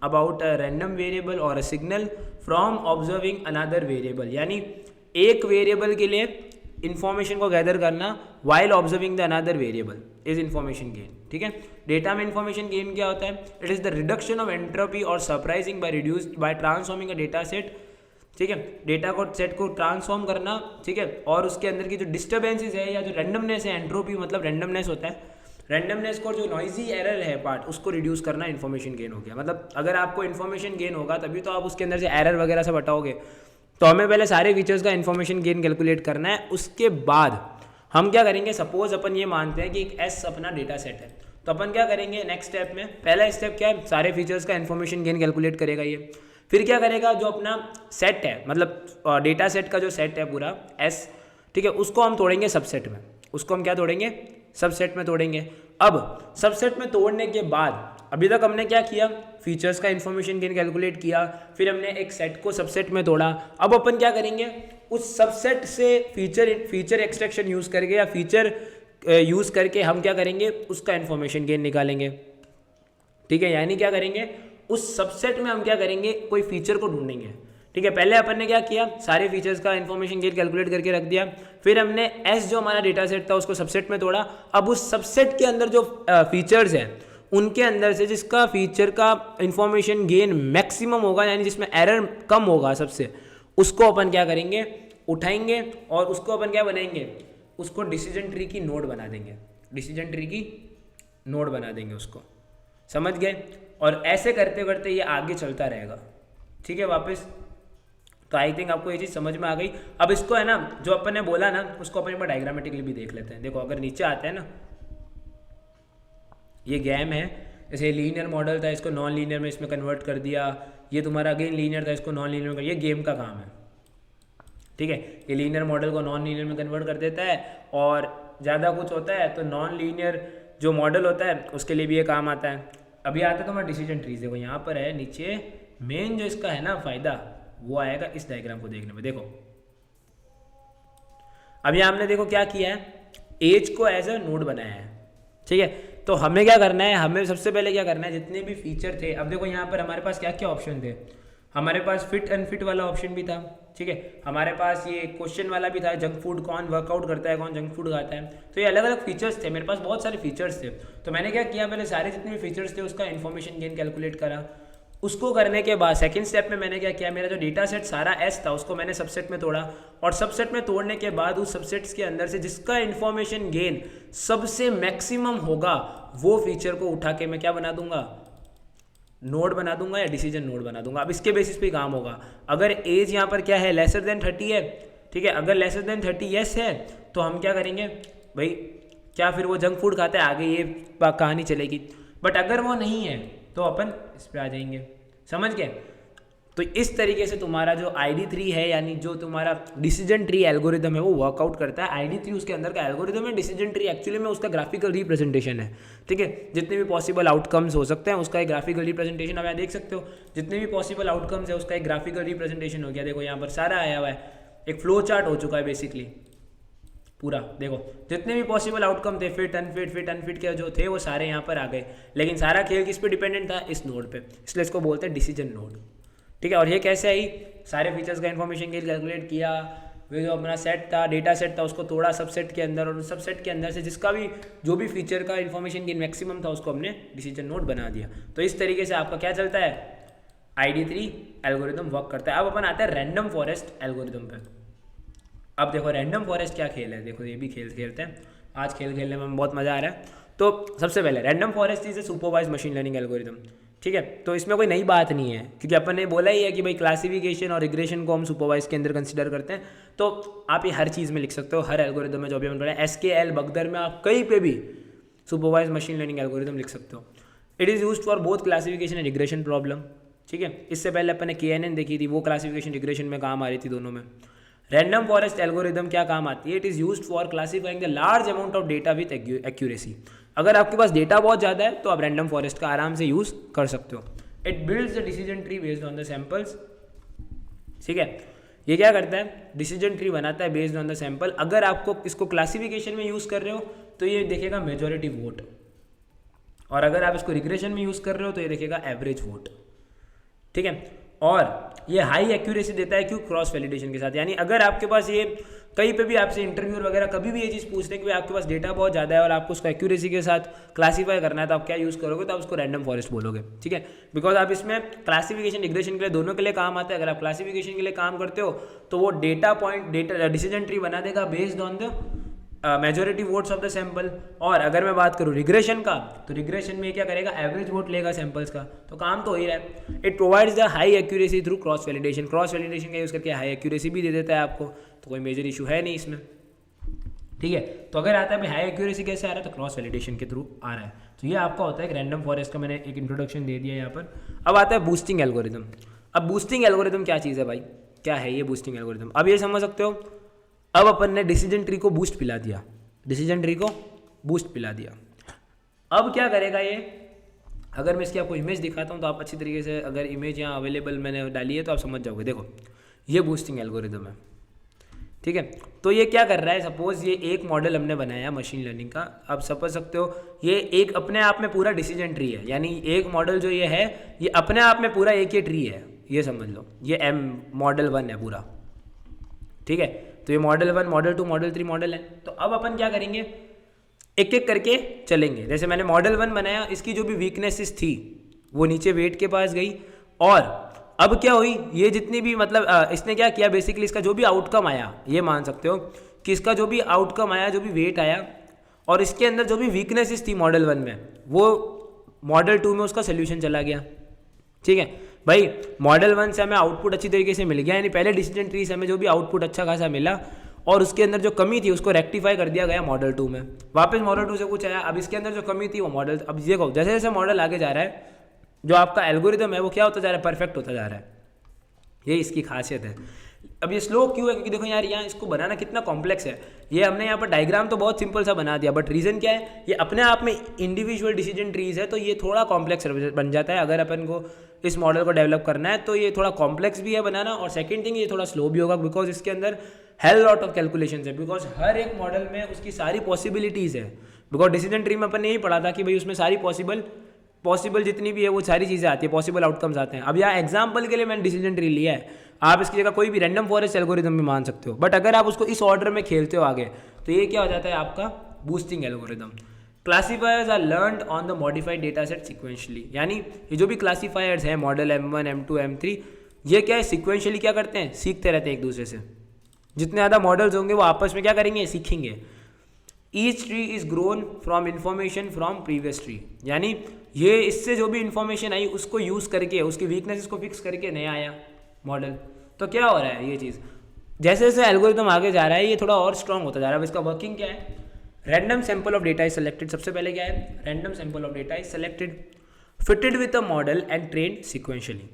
about a random variable और a signal from observing another variable, यानी एक वेरिएबल के लिए इन्फॉर्मेशन को गैदर करना while observing the another variable is information gain. ठीक है, डेटा में इन्फॉर्मेशन गेन क्या होता है, it is the reduction of entropy और surprising by reduced by transforming a data set. ठीक है, डेटा को सेट को ट्रांसफॉर्म करना, ठीक है, और उसके अंदर की जो डिस्टर्बेंसेस है या जो रैंडमनेस है, एंट्रोपी मतलब रैंडमनेस होता है, रैंडमनेस को जो नॉइजी एरर है पार्ट उसको रिड्यूस करना इन्फॉर्मेशन गेन हो गया। मतलब अगर आपको इन्फॉर्मेशन गेन होगा तभी तो आप उसके अंदर से एरर वगैरह सब हटाओगे। तो हमें पहले सारे फीचर्स का इन्फॉर्मेशन गेन कैलकुलेट करना है, उसके बाद हम क्या करेंगे, सपोज अपन ये मानते हैं कि एक एस अपना डेटा सेट है, तो अपन क्या करेंगे नेक्स्ट स्टेप में, पहला स्टेप क्या है, सारे फीचर्स का इन्फॉर्मेशन गेन कैलकुलेट करेगा ये। फिर क्या करेगा, जो अपना सेट है मतलब डेटा सेट का जो सेट है पूरा एस, ठीक है, उसको हम तोड़ेंगे सबसेट में, उसको हम क्या तोड़ेंगे, सबसेट में तोड़ेंगे। अब सबसेट में तोड़ने के बाद अभी तक हमने क्या किया, फीचर्स का इन्फॉर्मेशन गेन कैलकुलेट किया, फिर हमने एक सेट को सबसेट में तोड़ा। अब अपन क्या करेंगे, उस सबसेट से फीचर एक्सट्रैक्शन यूज़ करके या फीचर यूज़ करके हम क्या करेंगे, उसका इन्फॉर्मेशन गेन निकालेंगे। ठीक है, यानी क्या करेंगे, उस सबसेट में हम क्या करेंगे, कोई फीचर को ढूंढेंगे। ठीक है, पहले अपन ने क्या किया, सारे फीचर्स का इन्फॉर्मेशन गेन कैलकुलेट करके रख दिया, फिर हमने एस जो हमारा डेटा सेट था उसको सबसेट में तोड़ा। अब उस सबसेट के अंदर जो फीचर्स हैं उनके अंदर से जिसका फीचर का इन्फॉर्मेशन गेन मैक्सिमम होगा, यानी जिसमें एरर कम होगा सबसे, उसको अपन क्या करेंगे, उठाएंगे और उसको अपन क्या बनाएंगे, उसको डिसीजन ट्री की नोड बना देंगे, डिसीजन ट्री की नोड बना देंगे उसको। समझ गए, और ऐसे करते करते ये आगे चलता रहेगा। ठीक है, वापस तो आई थिंक आपको ये चीज़ समझ में आ गई। अब इसको है ना, जो अपन ने बोला ना, उसको अपन एक बार डायग्रामेटिकली भी देख लेते हैं। देखो अगर नीचे आते हैं ना, ये गेम है, जैसे लीनियर मॉडल था, इसको नॉन लीनियर में इसमें कन्वर्ट कर दिया, ये तुम्हारा अगेन लीनियर था, इसको नॉन लीनियर में, ये गेम का काम है। ठीक है, ये लीनियर मॉडल को नॉन लीनियर में कन्वर्ट कर देता है, और ज़्यादा कुछ होता है तो नॉन लीनियर जो मॉडल होता है उसके लिए भी ये काम आता है। अभी आता है तुम्हारा डिसीजन ट्रीज, देखो यहाँ पर है नीचे, मेन जो इसका है ना फ़ायदा वो आएगा इस डायग्राम को देखने में। देखो अभी हमने देखो क्या किया है, एज को एज अ नोड बनाया है। ठीक है, तो हमें क्या करना है, हमें सबसे पहले क्या करना है, जितने भी फीचर थे, अब देखो यहाँ पर हमारे पास क्या क्या ऑप्शन थे, हमारे पास फिट अनफिट वाला ऑप्शन भी था। ठीक है, हमारे पास ये क्वेश्चन वाला भी था, जंक फूड कौन वर्कआउट करता है, कौन जंक फूड खाता है। तो ये अलग अलग फीचर्स थे, मेरे पास बहुत सारे फीचर्स थे। तो मैंने क्या किया, पहले सारे जितने भी फीचर्स थे उसका इन्फॉर्मेशन गेन कैलकुलेट करा। उसको करने के बाद सेकंड स्टेप में मैंने क्या किया, मेरा जो डेटा सेट सारा एस था उसको मैंने सबसेट में तोड़ा, और सबसेट में तोड़ने के बाद उस सबसेट्स के अंदर से जिसका इन्फॉर्मेशन गेन सबसे मैक्सिमम होगा वो फीचर को उठा के मैं क्या बना दूंगा, नोड बना दूंगा या डिसीजन नोड बना दूंगा। अब इसके बेसिस पे काम होगा। अगर एज यहाँ पर क्या है, लेसर देन 30 है। ठीक है, अगर लेसर देन 30 यस है तो हम क्या करेंगे भाई, क्या फिर वो जंक फूड खाता है, आगे ये कहानी चलेगी। बट अगर वो नहीं है तो अपन इस पर आ जाएंगे। समझ गए, तो इस तरीके से तुम्हारा जो ID3 है, यानी जो तुम्हारा डिसीजन ट्री एल्गोरिदम है वो वर्कआउट करता है। ID3 उसके अंदर का एल्गोरिदम है, डिसीजन ट्री एक्चुअली में उसका ग्राफिकल रिप्रेजेंटेशन है। ठीक है, जितने भी पॉसिबल आउटकम्स हो सकते हैं उसका एक ग्राफिकल रिप्रेजेंटेशन, अब यहाँ देख सकते हो जितने भी पॉसिबल आउटकम्स है उसका एक ग्राफिकल रिप्रेजेंटेशन हो गया। देखो यहाँ पर सारा आया हुआ है, एक फ्लो चार्ट हो चुका है बेसिकली पूरा। देखो जितने भी पॉसिबल आउटकम थे, फिट अनफिट के जो थे वो सारे यहाँ पर आ गए, लेकिन सारा खेल किस पे डिपेंडेंट था, इस नोड पे, इसलिए इसको बोलते हैं डिसीजन नोड। ठीक है, और ये कैसे आई, सारे फीचर्स का इन्फॉर्मेशन गेन कैलकुलेट किया, वो जो अपना सेट था, डेटा सेट था, उसको तोड़ा सबसेट के अंदर, और उस सबसेट के अंदर से जिसका भी जो भी फीचर का इन्फॉर्मेशन गेन मैक्सिमम था उसको हमने डिसीजन नोड बना दिया। तो इस तरीके से आपका क्या चलता है, ID3 एल्गोरिदम वर्क करता है। अब अपन आते हैं रैंडम फॉरेस्ट एल्गोरिदम पे। अब देखो रैंडम फॉरेस्ट क्या खेल है, देखो ये भी खेल खेलते हैं, आज खेल खेलने में बहुत मज़ा आ रहा है। तो सबसे पहले random forest is a supervised machine learning algorithm. ठीक है, तो इसमें कोई नई बात नहीं है, क्योंकि अपन ने बोला ही है कि भाई क्लासिफिकेशन और रिग्रेशन को हम सुपरवाइज के अंदर कंसिडर करते हैं। तो आप ये हर चीज़ में लिख सकते हो, हर एल्गोरिदम में जो भी हमने पढ़ा है, SKL बगदर में आप कहीं पे भी सुपरवाइज मशीन लर्निंग एल्गोरिदम लिख सकते हो। It is used for both classification and regression problem, ठीक है। इससे पहले अपन ने KNN देखी थी, वो क्लासिफिकेशन रिग्रेशन में काम आ रही थी दोनों में। रैंडम फॉरेस्ट एल्गोरिदम क्या काम आती है? It is used for classifying the large amount of data with accuracy. अगर आपके पास डेटा बहुत ज़्यादा है तो आप रैंडम फॉरेस्ट का आराम से यूज़ कर सकते हो। It builds the decision tree based on the samples, ठीक है। ये क्या करता है? डिसीजन ट्री बनाता है बेस्ड ऑन द सैंपल। अगर आपको इसको क्लासिफिकेशन में यूज़ कर रहे हो तो ये देखेगा मेजॉरिटी वोट, और अगर आप इसको रिग्रेशन में यूज़ कर रहे हो तो ये देखेगा एवरेज वोट, ठीक है। और ये हाई एक्यूरेसी देता है, क्यों? क्रॉस वैलिडेशन के साथ। यानी अगर आपके पास ये कहीं पे भी आपसे इंटरव्यू वगैरह कभी भी ये चीज़ पूछते हैं कि आपके पास डेटा बहुत ज़्यादा है और आपको उसको एक्यूरेसी के साथ क्लासीफाई करना है, तो आप क्या यूज़ करोगे? तो आप उसको रैंडम फॉरेस्ट बोलोगे, ठीक है। बिकॉज आप इसमें क्लासिफिकेशन रिग्रेशन के लिए दोनों के लिए काम आता है। अगर आप क्लासिफिकेशन के लिए काम करते हो तो वो डेटा पॉइंट डिसीजन ट्री बना देगा based on the majority votes of the sample. और अगर मैं बात करूँ रिग्रेशन का, तो रिग्रेशन में क्या करेगा? एवरेज वोट लेगा सैंपल्स का। तो काम तो हो ही रहा है। It provides the high accuracy through cross validation. Cross validation का यूज़ करके हाई एक्यूरेसी भी दे देता है आपको, तो कोई मेजर इशू है नहीं इसमें, ठीक है। तो अगर आता है भाई हाई एक्यूरेसी कैसे आ रहा है, तो क्रॉस वैलिडेशन के थ्रू आ रहा है। तो ये आपका होता है रैंडम फॉरेस्ट का, मैंने एक इंट्रोडक्शन दे दिया यहाँ पर। अब आता है बूस्टिंग एल्गोरिदम। अब बूस्टिंग एल्गोरिदम क्या चीज़ है भाई? क्या है ये बूस्टिंग एल्गोरिदम? अब ये समझ सकते हो, अब अपन ने डिसीजन ट्री को बूस्ट पिला दिया, डिसीजन ट्री को बूस्ट पिला दिया। अब क्या करेगा ये? अगर मैं इसकी आपको इमेज दिखाता हूँ तो आप अच्छी तरीके से, अगर इमेज यहाँ अवेलेबल मैंने डाली है तो आप समझ जाओगे। देखो ये बूस्टिंग एल्गोरिदम है, ठीक है। तो ये क्या कर रहा है? सपोज ये एक मॉडल हमने बनाया मशीन लर्निंग का। आप समझ सकते हो ये एक अपने आप में पूरा डिसीजन ट्री है, यानी एक मॉडल जो ये है ये अपने आप में पूरा एक ही ट्री है, ये समझ लो। ये मॉडल 1 है पूरा, ठीक है। तो ये मॉडल 1, मॉडल 2, मॉडल 3 मॉडल है। तो अब अपन क्या करेंगे? एक एक करके चलेंगे। जैसे मैंने मॉडल 1 बनाया, इसकी जो भी वीकनेसेस थी वो नीचे वेट के पास गई, और अब क्या हुई? ये जितनी भी मतलब इसने क्या किया बेसिकली, इसका जो भी आउटकम आया, ये मान सकते हो कि इसका जो भी आउटकम आया, जो भी वेट आया, और इसके अंदर जो भी वीकनेसेस थी मॉडल 1 में, वो मॉडल 2 में उसका सोल्यूशन चला गया, ठीक है भाई। मॉडल 1 से हमें आउटपुट अच्छी तरीके से मिल गया, यानी पहले डिसीजन ट्री से हमें जो भी आउटपुट अच्छा खासा मिला, और उसके अंदर जो कमी थी उसको रेक्टिफाई कर दिया गया मॉडल 2 में। वापस मॉडल 2 से कुछ आया, अब इसके अंदर जो कमी थी वो मॉडल, अब देखो जैसे जैसे मॉडल आगे जा रहा है, जो आपका एल्गोरिदम है वो क्या होता जा रहा है? परफेक्ट होता जा रहा है। ये इसकी खासियत है। अब ये स्लो क्यों है? क्योंकि देखो यार यहाँ इसको बनाना कितना कॉम्प्लेक्स है। ये हमने यहाँ पर डायग्राम तो बहुत सिंपल सा बना दिया, बट रीज़न क्या है? ये अपने आप में इंडिविजुअल डिसीजन ट्रीज है, तो ये थोड़ा कॉम्प्लेक्स बन जाता है। अगर अपन को इस मॉडल को डेवलप करना है तो ये थोड़ा कॉम्प्लेक्स भी है बनाना, और सेकेंड थिंग ये थोड़ा स्लो भी होगा, बिकॉज इसके अंदर हेल लॉट ऑफ कैलकुलेशन है, बिकॉज हर एक मॉडल में उसकी सारी पॉसिबिलिटीज़ है। बिकॉज डिसीजन ट्री में अपन ने यही पढ़ा था कि भाई उसमें सारी पॉसिबल जितनी भी है वो सारी चीज़ें आती है, पॉसिबल आउटकम्स आते हैं। अब यहाँ एग्जाम्पल के लिए मैंने डिसीजन ट्री लिया है, आप इसकी जगह कोई भी रैंडम फॉरेस्ट एल्गोरिदम भी मान सकते हो, बट अगर आप उसको इस ऑर्डर में खेलते हो आगे, तो ये क्या हो जाता है आपका boosting algorithm. Classifiers are learned on the modified data set sequentially, यानी ये जो भी क्लासीफायर्स हैं मॉडल M1, M2, M3, ये क्या है? सिक्वेंशली क्या करते हैं? सीखते रहते हैं एक दूसरे से। जितने ज़्यादा मॉडल्स होंगे वो आपस में क्या करेंगे? सीखेंगे। Each tree is grown from information from previous tree, यानी ये इससे जो भी इन्फॉर्मेशन आई उसको यूज़ करके, उसकी वीकनेसेस को फिक्स करके नया आया मॉडल। तो क्या हो रहा है? ये चीज़ जैसे जैसे एल्गोरिथम आगे जा रहा है ये थोड़ा और स्ट्रॉन्ग होता जा रहा है। अब इसका वर्किंग क्या है? Random sample of data is selected. सबसे पहले क्या है? Random sample of data is selected, fitted with a model and trained sequentially.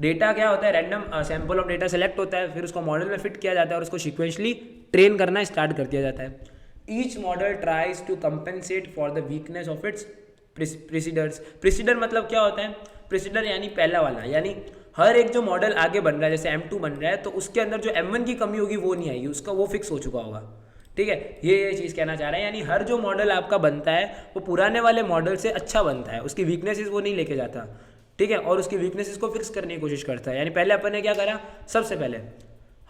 Data क्या होता है? Random sample of data select होता है, फिर उसको मॉडल में फिट किया जाता है और उसको सिक्वेंशली ट्रेन करना स्टार्ट कर दिया जाता है। Each model tries to compensate for the weakness of its predecessors. Predecessors मतलब क्या होता है? प्रेसिडर यानी पहला वाला, यानी हर एक जो मॉडल आगे बन रहा है, जैसे M2 बन रहा है, तो उसके अंदर जो M1 की कमी होगी वो नहीं आएगी, उसका वो फिक्स हो चुका होगा, ठीक है। ये चीज़ कहना चाह रहे हैं, यानी हर जो मॉडल आपका बनता है वो पुराने वाले मॉडल से अच्छा बनता है, उसकी वीकनेसेस वो नहीं लेके जाता, ठीक है, और उसकी वीकनेसेस को फिक्स करने की कोशिश करता है। यानी पहले अपन ने क्या करा? सबसे पहले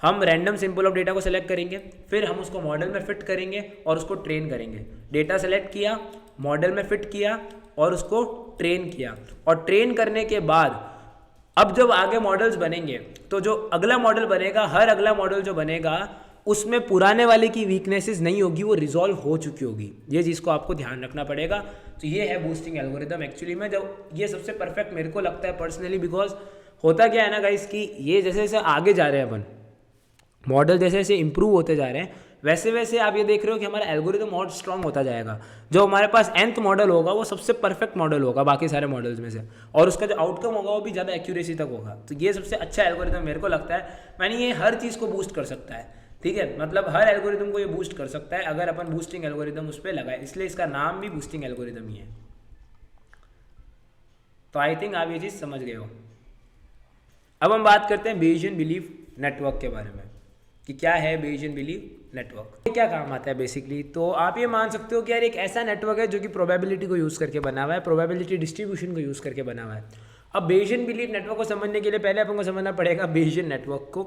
हम रैंडम सैंपल ऑफ डेटा को सेलेक्ट करेंगे, फिर हम उसको मॉडल में फिट करेंगे और उसको ट्रेन करेंगे। डेटा सेलेक्ट किया, मॉडल में फिट किया और उसको ट्रेन किया, और ट्रेन करने के बाद अब जब आगे मॉडल्स बनेंगे तो जो अगला मॉडल बनेगा, हर अगला मॉडल जो बनेगा उसमें पुराने वाले की वीकनेसेस नहीं होगी, वो रिजॉल्व हो चुकी होगी। ये चीज़ को आपको ध्यान रखना पड़ेगा। तो ये है बूस्टिंग एल्गोरिदम। एक्चुअली में जब ये सबसे परफेक्ट मेरे को लगता है पर्सनली, बिकॉज होता क्या है ना गाइस कि ये जैसे जैसे आगे जा रहे हैं अपन, मॉडल जैसे जैसे इंप्रूव होते जा रहे हैं, वैसे वैसे आप ये देख रहे हो कि हमारा एल्गोरिदम और स्ट्रॉन्ग होता जाएगा। जो हमारे पास nth मॉडल होगा वो सबसे परफेक्ट मॉडल होगा बाकी सारे मॉडल्स में से, और उसका जो आउटकम होगा वो भी ज़्यादा एक्यूरेसी तक होगा। तो ये सबसे अच्छा एल्गोरिदम मेरे को लगता है, मैंने ये हर चीज़ को बूस्ट कर सकता है, ठीक है, मतलब हर एल्गोरिदम को ये बूस्ट कर सकता है अगर अपन बूस्टिंग एल्गोरिदम उस पर लगाए, इसलिए इसका नाम भी बूस्टिंग एल्गोरिदम ही है। तो आई थिंक आप ये चीज़ समझ गए हो। अब हम बात करते हैं बेयजियन बिलीफ नेटवर्क के बारे में कि क्या है बेयजियन बिलीफ नेटवर्क, ये क्या काम आता है बेसिकली। तो आप ये मान सकते हो कि यार एक ऐसा नेटवर्क है जो कि प्रोबेबिलिटी को यूज़ करके बना हुआ है, प्रोबेबिलिटी डिस्ट्रीब्यूशन को यूज़ करके बना हुआ है। अब बेयजियन बिलीफ नेटवर्क को समझने के लिए पहले अपन को समझना पड़ेगा बेयजियन नेटवर्क को।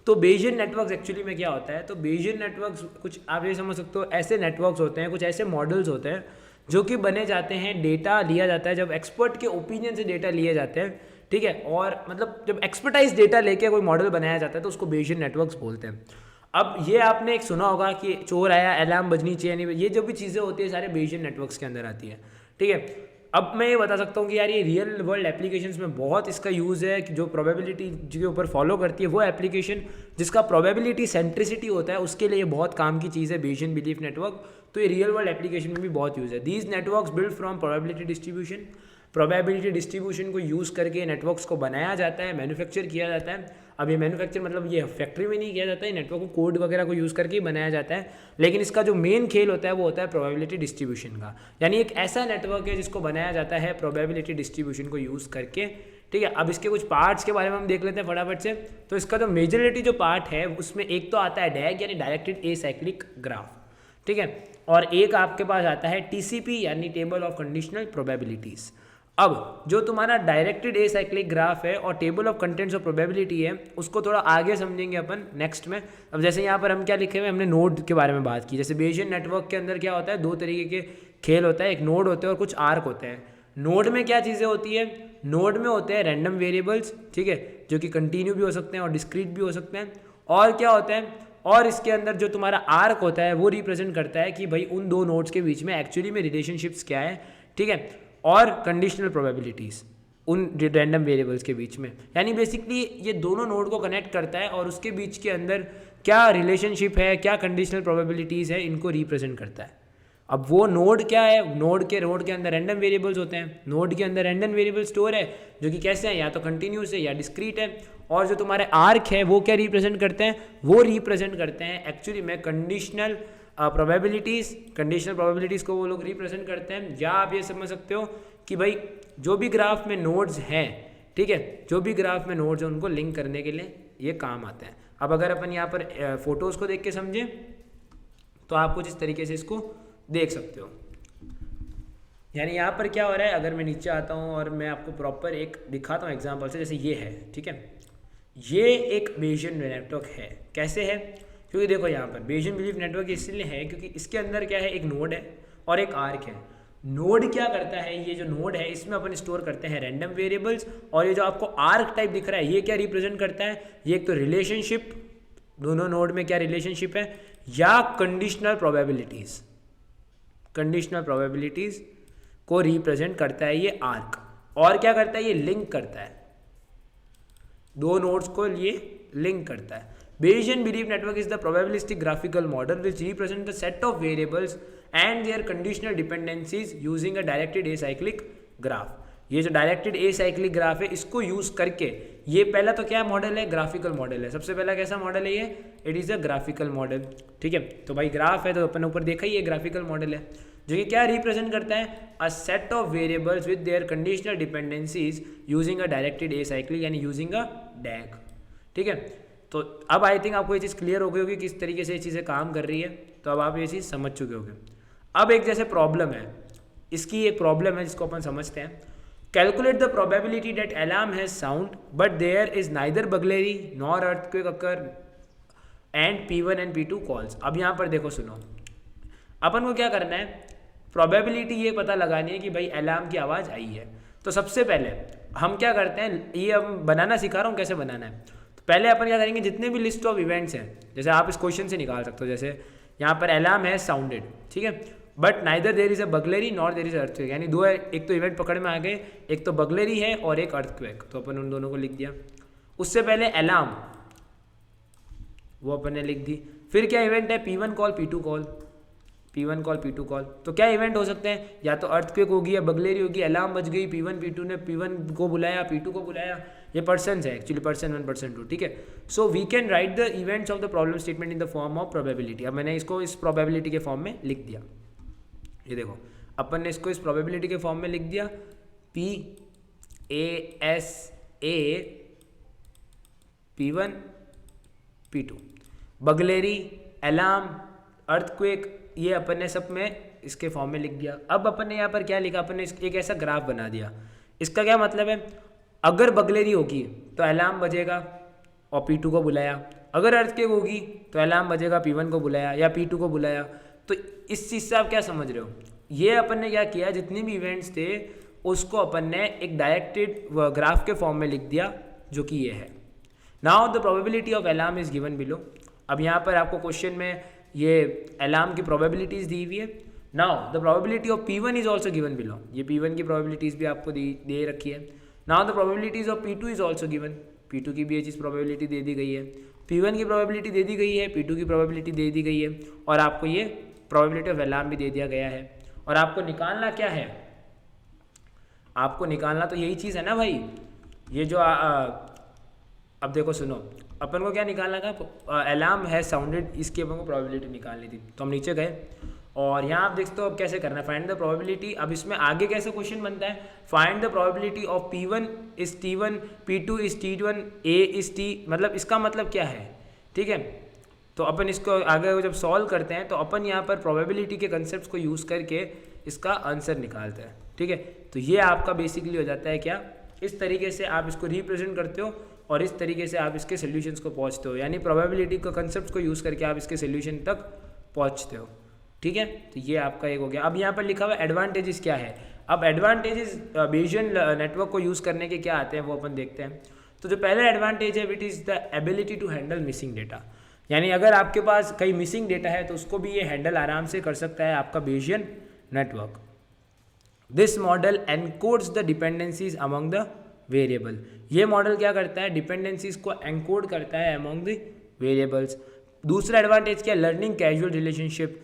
तो बेयजियन नेटवर्क एक्चुअली में क्या होता है, तो बेयजियन नेटवर्क कुछ आप ये समझ सकते हो ऐसे नेटवर्क्स होते हैं, कुछ ऐसे मॉडल्स होते हैं जो कि बने जाते हैं, डेटा लिया जाता है, जब एक्सपर्ट के ओपिनियन से डेटा लिए जाते हैं, ठीक है, और मतलब जब एक्सपर्टाइज डेटा लेके कोई मॉडल बनाया जाता है तो उसको बेयजियन नेटवर्क्स बोलते हैं। अब ये आपने एक सुना होगा कि चोर आया, अलार्म बजनी चाहिए, नहीं, ये जो भी चीज़ें होती है सारे बेयजियन नेटवर्क्स के अंदर आती है, ठीक है। अब मैं ये बता सकता हूँ कि यार ये रियल वर्ल्ड एप्लीकेशंस में बहुत इसका यूज़ है कि जो प्रोबेबिलिटी के ऊपर फॉलो करती है वो एप्लीकेशन जिसका प्रोबेबिलिटी सेंट्रिसिटी होता है उसके लिए बहुत काम की चीज़ है बेयजियन बिलीफ नेटवर्क। तो ये रियल वर्ल्ड एप्लीकेशन में भी बहुत यूज़ है। These networks build from probability distribution, probability distribution को यूज़ करके नेटवर्क्स को बनाया जाता है, मैन्युफैक्चर किया जाता है। अब ये मैन्युफैक्चर मतलब ये फैक्ट्री में नहीं किया जाता है, नेटवर्क को कोड वगैरह को यूज़ करके ही बनाया जाता है, लेकिन इसका जो मेन खेल होता है वो होता है प्रोबेबिलिटी डिस्ट्रीब्यूशन का। यानी एक ऐसा नेटवर्क है जिसको बनाया जाता है प्रोबेबिलिटी डिस्ट्रीब्यूशन को यूज़ करके, ठीक है। अब इसके कुछ पार्ट्स के बारे में हम देख लेते हैं फटाफट से। तो इसका जो मेजॉरिटी जो पार्ट है उसमें एक तो आता है डैग यानी डायरेक्टेड एसाइक्लिक ग्राफ, ठीक है, और एक आपके पास आता है टीसीपी यानी टेबल ऑफ कंडीशनल प्रोबेबिलिटीज़। अब जो तुम्हारा डायरेक्टेड एसाइक्लिक ग्राफ है और table of contents of probability है उसको थोड़ा आगे समझेंगे अपन नेक्स्ट में। अब जैसे यहाँ पर हम क्या लिखे हुए, हमने नोड के बारे में बात की। जैसे बेयजियन नेटवर्क के अंदर क्या होता है, दो तरीके के खेल होता है, एक नोड होते हैं और कुछ आर्क होते हैं। नोड में क्या चीज़ें होती है, नोड में होते हैं रैंडम वेरिएबल्स, ठीक है, जो कि कंटिन्यू भी हो सकते हैं और डिस्क्रीट भी हो सकते हैं। और क्या होता है, और इसके अंदर जो तुम्हारा आर्क होता है वो रिप्रेजेंट करता है कि भाई उन दो नोड्स के बीच में एक्चुअली में रिलेशनशिप्स क्या है, ठीक है, और कंडीशनल प्रोबेबिलिटीज़ उन रैंडम वेरिएबल्स के बीच में। यानी बेसिकली ये दोनों नोड को कनेक्ट करता है और उसके बीच के अंदर क्या रिलेशनशिप है, क्या कंडीशनल प्रोबेबिलिटीज़ है, इनको रिप्रेजेंट करता है। अब वो नोड क्या है, नोड के अंदर रैंडम वेरिएबल्स होते हैं। नोड के अंदर रैंडम वेरिएबल स्टोर है जो कि कैसे हैं, या तो कंटिन्यूस है या डिस्क्रीट है। और जो तुम्हारे आर्क है वो क्या रिप्रेजेंट करते हैं, वो रिप्रेजेंट करते हैं एक्चुअली में कंडीशनल प्रोबेबिलिटीज़। कंडीशनल प्रोबेबिलिटीज़ को वो लोग रिप्रेजेंट करते हैं। या आप ये समझ सकते हो कि भाई जो भी ग्राफ में नोड्स हैं, ठीक है, जो भी ग्राफ में नोड्स हैं उनको लिंक करने के लिए ये काम आता है। अब अगर अपन यहाँ पर फोटोज़ को देख के समझें तो आप कुछ इस तरीके से इसको देख सकते हो। यानी यहाँ पर क्या हो रहा है, अगर मैं नीचे आता हूँ और मैं आपको प्रॉपर एक दिखाता हूँ एग्जाम्पल से, जैसे ये है, ठीक है, ये एक बेयजियन नेटवर्क है। कैसे है, क्योंकि देखो यहाँ पर बेयजियन बिलीफ नेटवर्क इसलिए है क्योंकि इसके अंदर क्या है, एक नोड है और एक आर्क है। नोड क्या करता है, ये जो नोड है इसमें अपन स्टोर करते हैं रैंडम वेरिएबल्स, और ये जो आपको आर्क टाइप दिख रहा है ये क्या रिप्रेजेंट करता है, ये एक तो रिलेशनशिप, दोनों नोड में क्या रिलेशनशिप है, या कंडीशनल प्रोबेबिलिटीज़, कंडीशनल प्रोबेबिलिटीज़ को रिप्रेजेंट करता है ये आर्क। और क्या करता है, ये लिंक करता है, दो नोड्स को ये लिंक करता है। Bayesian belief network is the probabilistic graphical model which represents the set of variables and their conditional dependencies using a directed acyclic graph। ये जो डायरेक्टेड एसाइक्लिक ग्राफ है इसको यूज़ करके, ये पहला तो क्या मॉडल है, ग्राफिकल मॉडल है। सबसे पहला कैसा मॉडल है ये, it is a graphical model, ठीक है। तो भाई ग्राफ है तो अपन ऊपर देखा ही, ये ग्राफिकल मॉडल है जो कि क्या रिप्रेजेंट करता है, a set of variables with their conditional dependencies using a directed acyclic यानी यूजिंग अ डैग, ठीक है। तो अब आई थिंक आपको ये चीज़ क्लियर हो गई होगी किस तरीके से ये चीज़ें काम कर रही है, तो अब आप ये चीज़ समझ चुके होगे। अब एक जैसे प्रॉब्लम है, इसकी एक प्रॉब्लम है जिसको अपन समझते हैं। Calculate the probability that alarm has sound but there is neither burglary nor earthquake occur and P1 and P2 calls. अब यहाँ पर देखो सुनो, अपन को क्या करना है, प्रोबेबिलिटी ये पता लगानी है कि भाई अलार्म की आवाज़ आई है। तो सबसे पहले हम क्या करते हैं, ये हम बनाना सिखा रहा हूँ कैसे बनाना है। तो पहले अपन क्या करेंगे, जितने भी लिस्ट ऑफ इवेंट्स हैं, जैसे आप इस क्वेश्चन से निकाल सकते हो, जैसे यहाँ पर अलार्म है साउंडेड, ठीक है, but neither there is a burglary nor there is earthquake, यानी दो है, एक तो इवेंट पकड़ में आ गए, एक तो बगलेरी है और एक अर्थक्वेक, तो अपन उन दोनों को लिख दिया। उससे पहले अलार्म वो अपन ने लिख दी, फिर क्या इवेंट है, P1 call P2 call, P1 call P2 call. तो क्या इवेंट हो सकते हैं, या तो अर्थक्वेक होगी या बगलेरी होगी, अलार्म बज गई, P1 P2 ने P1 को बुलाया, P2 को बुलाया। ये पर्सन है एक्चुअली, पर्सन 1 पर्सन 2, ठीक है। So we can write the events of the problem statement in the form of probability. अब मैंने इसको इस प्रोबेबिलिटी के फॉर्म में लिख दिया, ये देखो अपन ने इसको इस प्रोबेबिलिटी के फॉर्म में लिख दिया, PASA P1 P2, बगलेरी, alarm, earthquake, ये अपन ने सब में इसके फॉर्म में लिख दिया। अब अपन ने यहाँ पर क्या लिखा, अपन ने एक ऐसा ग्राफ बना दिया। इसका क्या मतलब है, अगर बगलेरी होगी तो अलार्म बजेगा और P2 को बुलाया, अगर अर्थक्वेक होगी तो अलार्म बजेगा, P1 को बुलाया या P2 को बुलाया। तो इस चीज़ से आप क्या समझ रहे हो, ये अपन ने क्या किया, जितने भी इवेंट्स थे उसको अपन ने एक डायरेक्टेड ग्राफ के फॉर्म में लिख दिया, जो कि ये है। Now the probability of alarm is given below. अब यहाँ पर आपको क्वेश्चन में ये अलार्म की प्रोबेबिलिटीज दी हुई है। Now the probability of P1 is also given below, ये P1 की प्रोबेबिलिटीज भी आपको दे रखी है। Now the probabilities of P2 is also given, P2 की भी ये चीज़ प्रोबेबिलिटी दे दी गई है, P1 की प्रोबेबिलिटी दे दी गई है, P2 की प्रोबेबिलिटी दे दी गई है, और आपको ये प्रोबेबिलिटी ऑफ अलार्म भी दे दिया गया है। और आपको निकालना क्या है, आपको निकालना तो यही चीज़ है ना भाई, ये जो अब देखो सुनो, अपन को क्या निकालना था, अलार्म है साउंडेड, इसकी अपन को प्रोबेबिलिटी निकालनी थी। तो हम नीचे गए और यहाँ आप देख सकते हो अब कैसे करना है, फाइंड द प्रोबेबिलिटी। अब इसमें आगे कैसे क्वेश्चन बनता है, find the probability of P1 is T1, P2 is T1, A is T, मतलब इसका मतलब क्या है, ठीक है। तो अपन इसको आगे जब सॉल्व करते हैं तो अपन यहाँ पर प्रोबेबिलिटी के कंसेप्ट को यूज़ करके इसका आंसर निकालते हैं, ठीक है। तो ये आपका बेसिकली हो जाता है क्या, इस तरीके से आप इसको रिप्रेजेंट करते हो और इस तरीके से आप इसके सोल्यूशंस को पहुँचते हो, यानी प्रोबेबिलिटी के कंसेप्ट को यूज़ करके आप इसके सोल्यूशन तक पहुँचते हो, ठीक है। तो ये आपका एक हो गया। अब यहाँ पर लिखा हुआ एडवांटेजेस क्या है। अब एडवांटेजेस बेसियन नेटवर्क को यूज़ करने के क्या आते हैं वो अपन देखते हैं। तो जो पहला एडवांटेज है it is the ability to handle missing data, यानी अगर आपके पास कहीं मिसिंग डेटा है तो उसको भी ये हैंडल आराम से कर सकता है आपका Bayesian network. This model encodes the dependencies among the variable, ये मॉडल क्या करता है, डिपेंडेंसीज को एनकोड करता है अमंग द वेरिएबल्स। दूसरा एडवांटेज क्या, learning casual relationship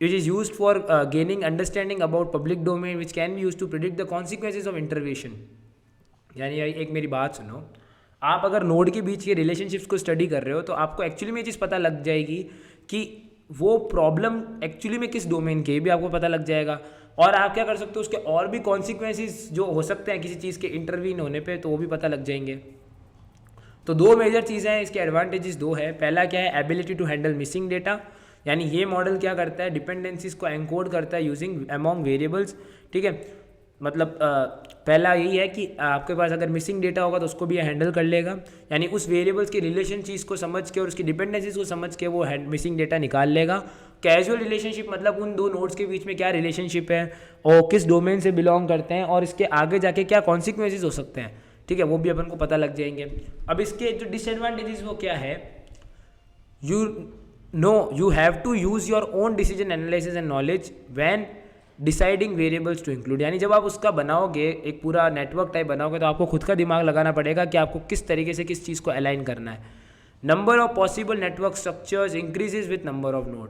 which is used for gaining understanding about public domain which can be used to predict the consequences of intervention। यानी एक मेरी बात सुनो, आप अगर नोड के बीच के रिलेशनशिप्स को स्टडी कर रहे हो तो आपको एक्चुअली में ये चीज़ पता लग जाएगी कि वो प्रॉब्लम एक्चुअली में किस डोमेन के, भी आपको पता लग जाएगा। और आप क्या कर सकते हो, उसके और भी कॉन्सिक्वेंसेस जो हो सकते हैं किसी चीज़ के इंटरवीन होने पे, तो वो भी पता लग जाएंगे। तो दो मेजर चीज़ें हैं इसके, एडवांटेजेस दो है। पहला क्या है, ability to handle missing data, यानी ये मॉडल क्या करता है, डिपेंडेंसीज को एनकोड करता है यूजिंग अमॉन्ग वेरिएबल्स, ठीक है। मतलब पहला यही है कि आपके पास अगर मिसिंग डेटा होगा तो उसको भी हैंडल कर लेगा, यानी उस वेरिएबल्स की रिलेशन चीज़ को समझ के और उसकी डिपेंडेंसीज को समझ के वो मिसिंग डेटा निकाल लेगा। कैजुअल रिलेशनशिप मतलब उन दो नोड्स के बीच में क्या रिलेशनशिप है और किस डोमेन से बिलोंग करते हैं और इसके आगे जाके क्या कॉन्सिक्वेंसेज हो सकते हैं, ठीक है, वो भी अपन को पता लग जाएंगे। अब इसके जो डिसएडवांटेजेस वो क्या है, you have to use your own decision analysis and knowledge when deciding variables to include, यानी जब आप उसका बनाओगे, एक पूरा नेटवर्क टाइप बनाओगे तो आपको खुद का दिमाग लगाना पड़ेगा कि आपको किस तरीके से किस चीज़ को अलाइन करना है। Number of possible network structures increases with number of node,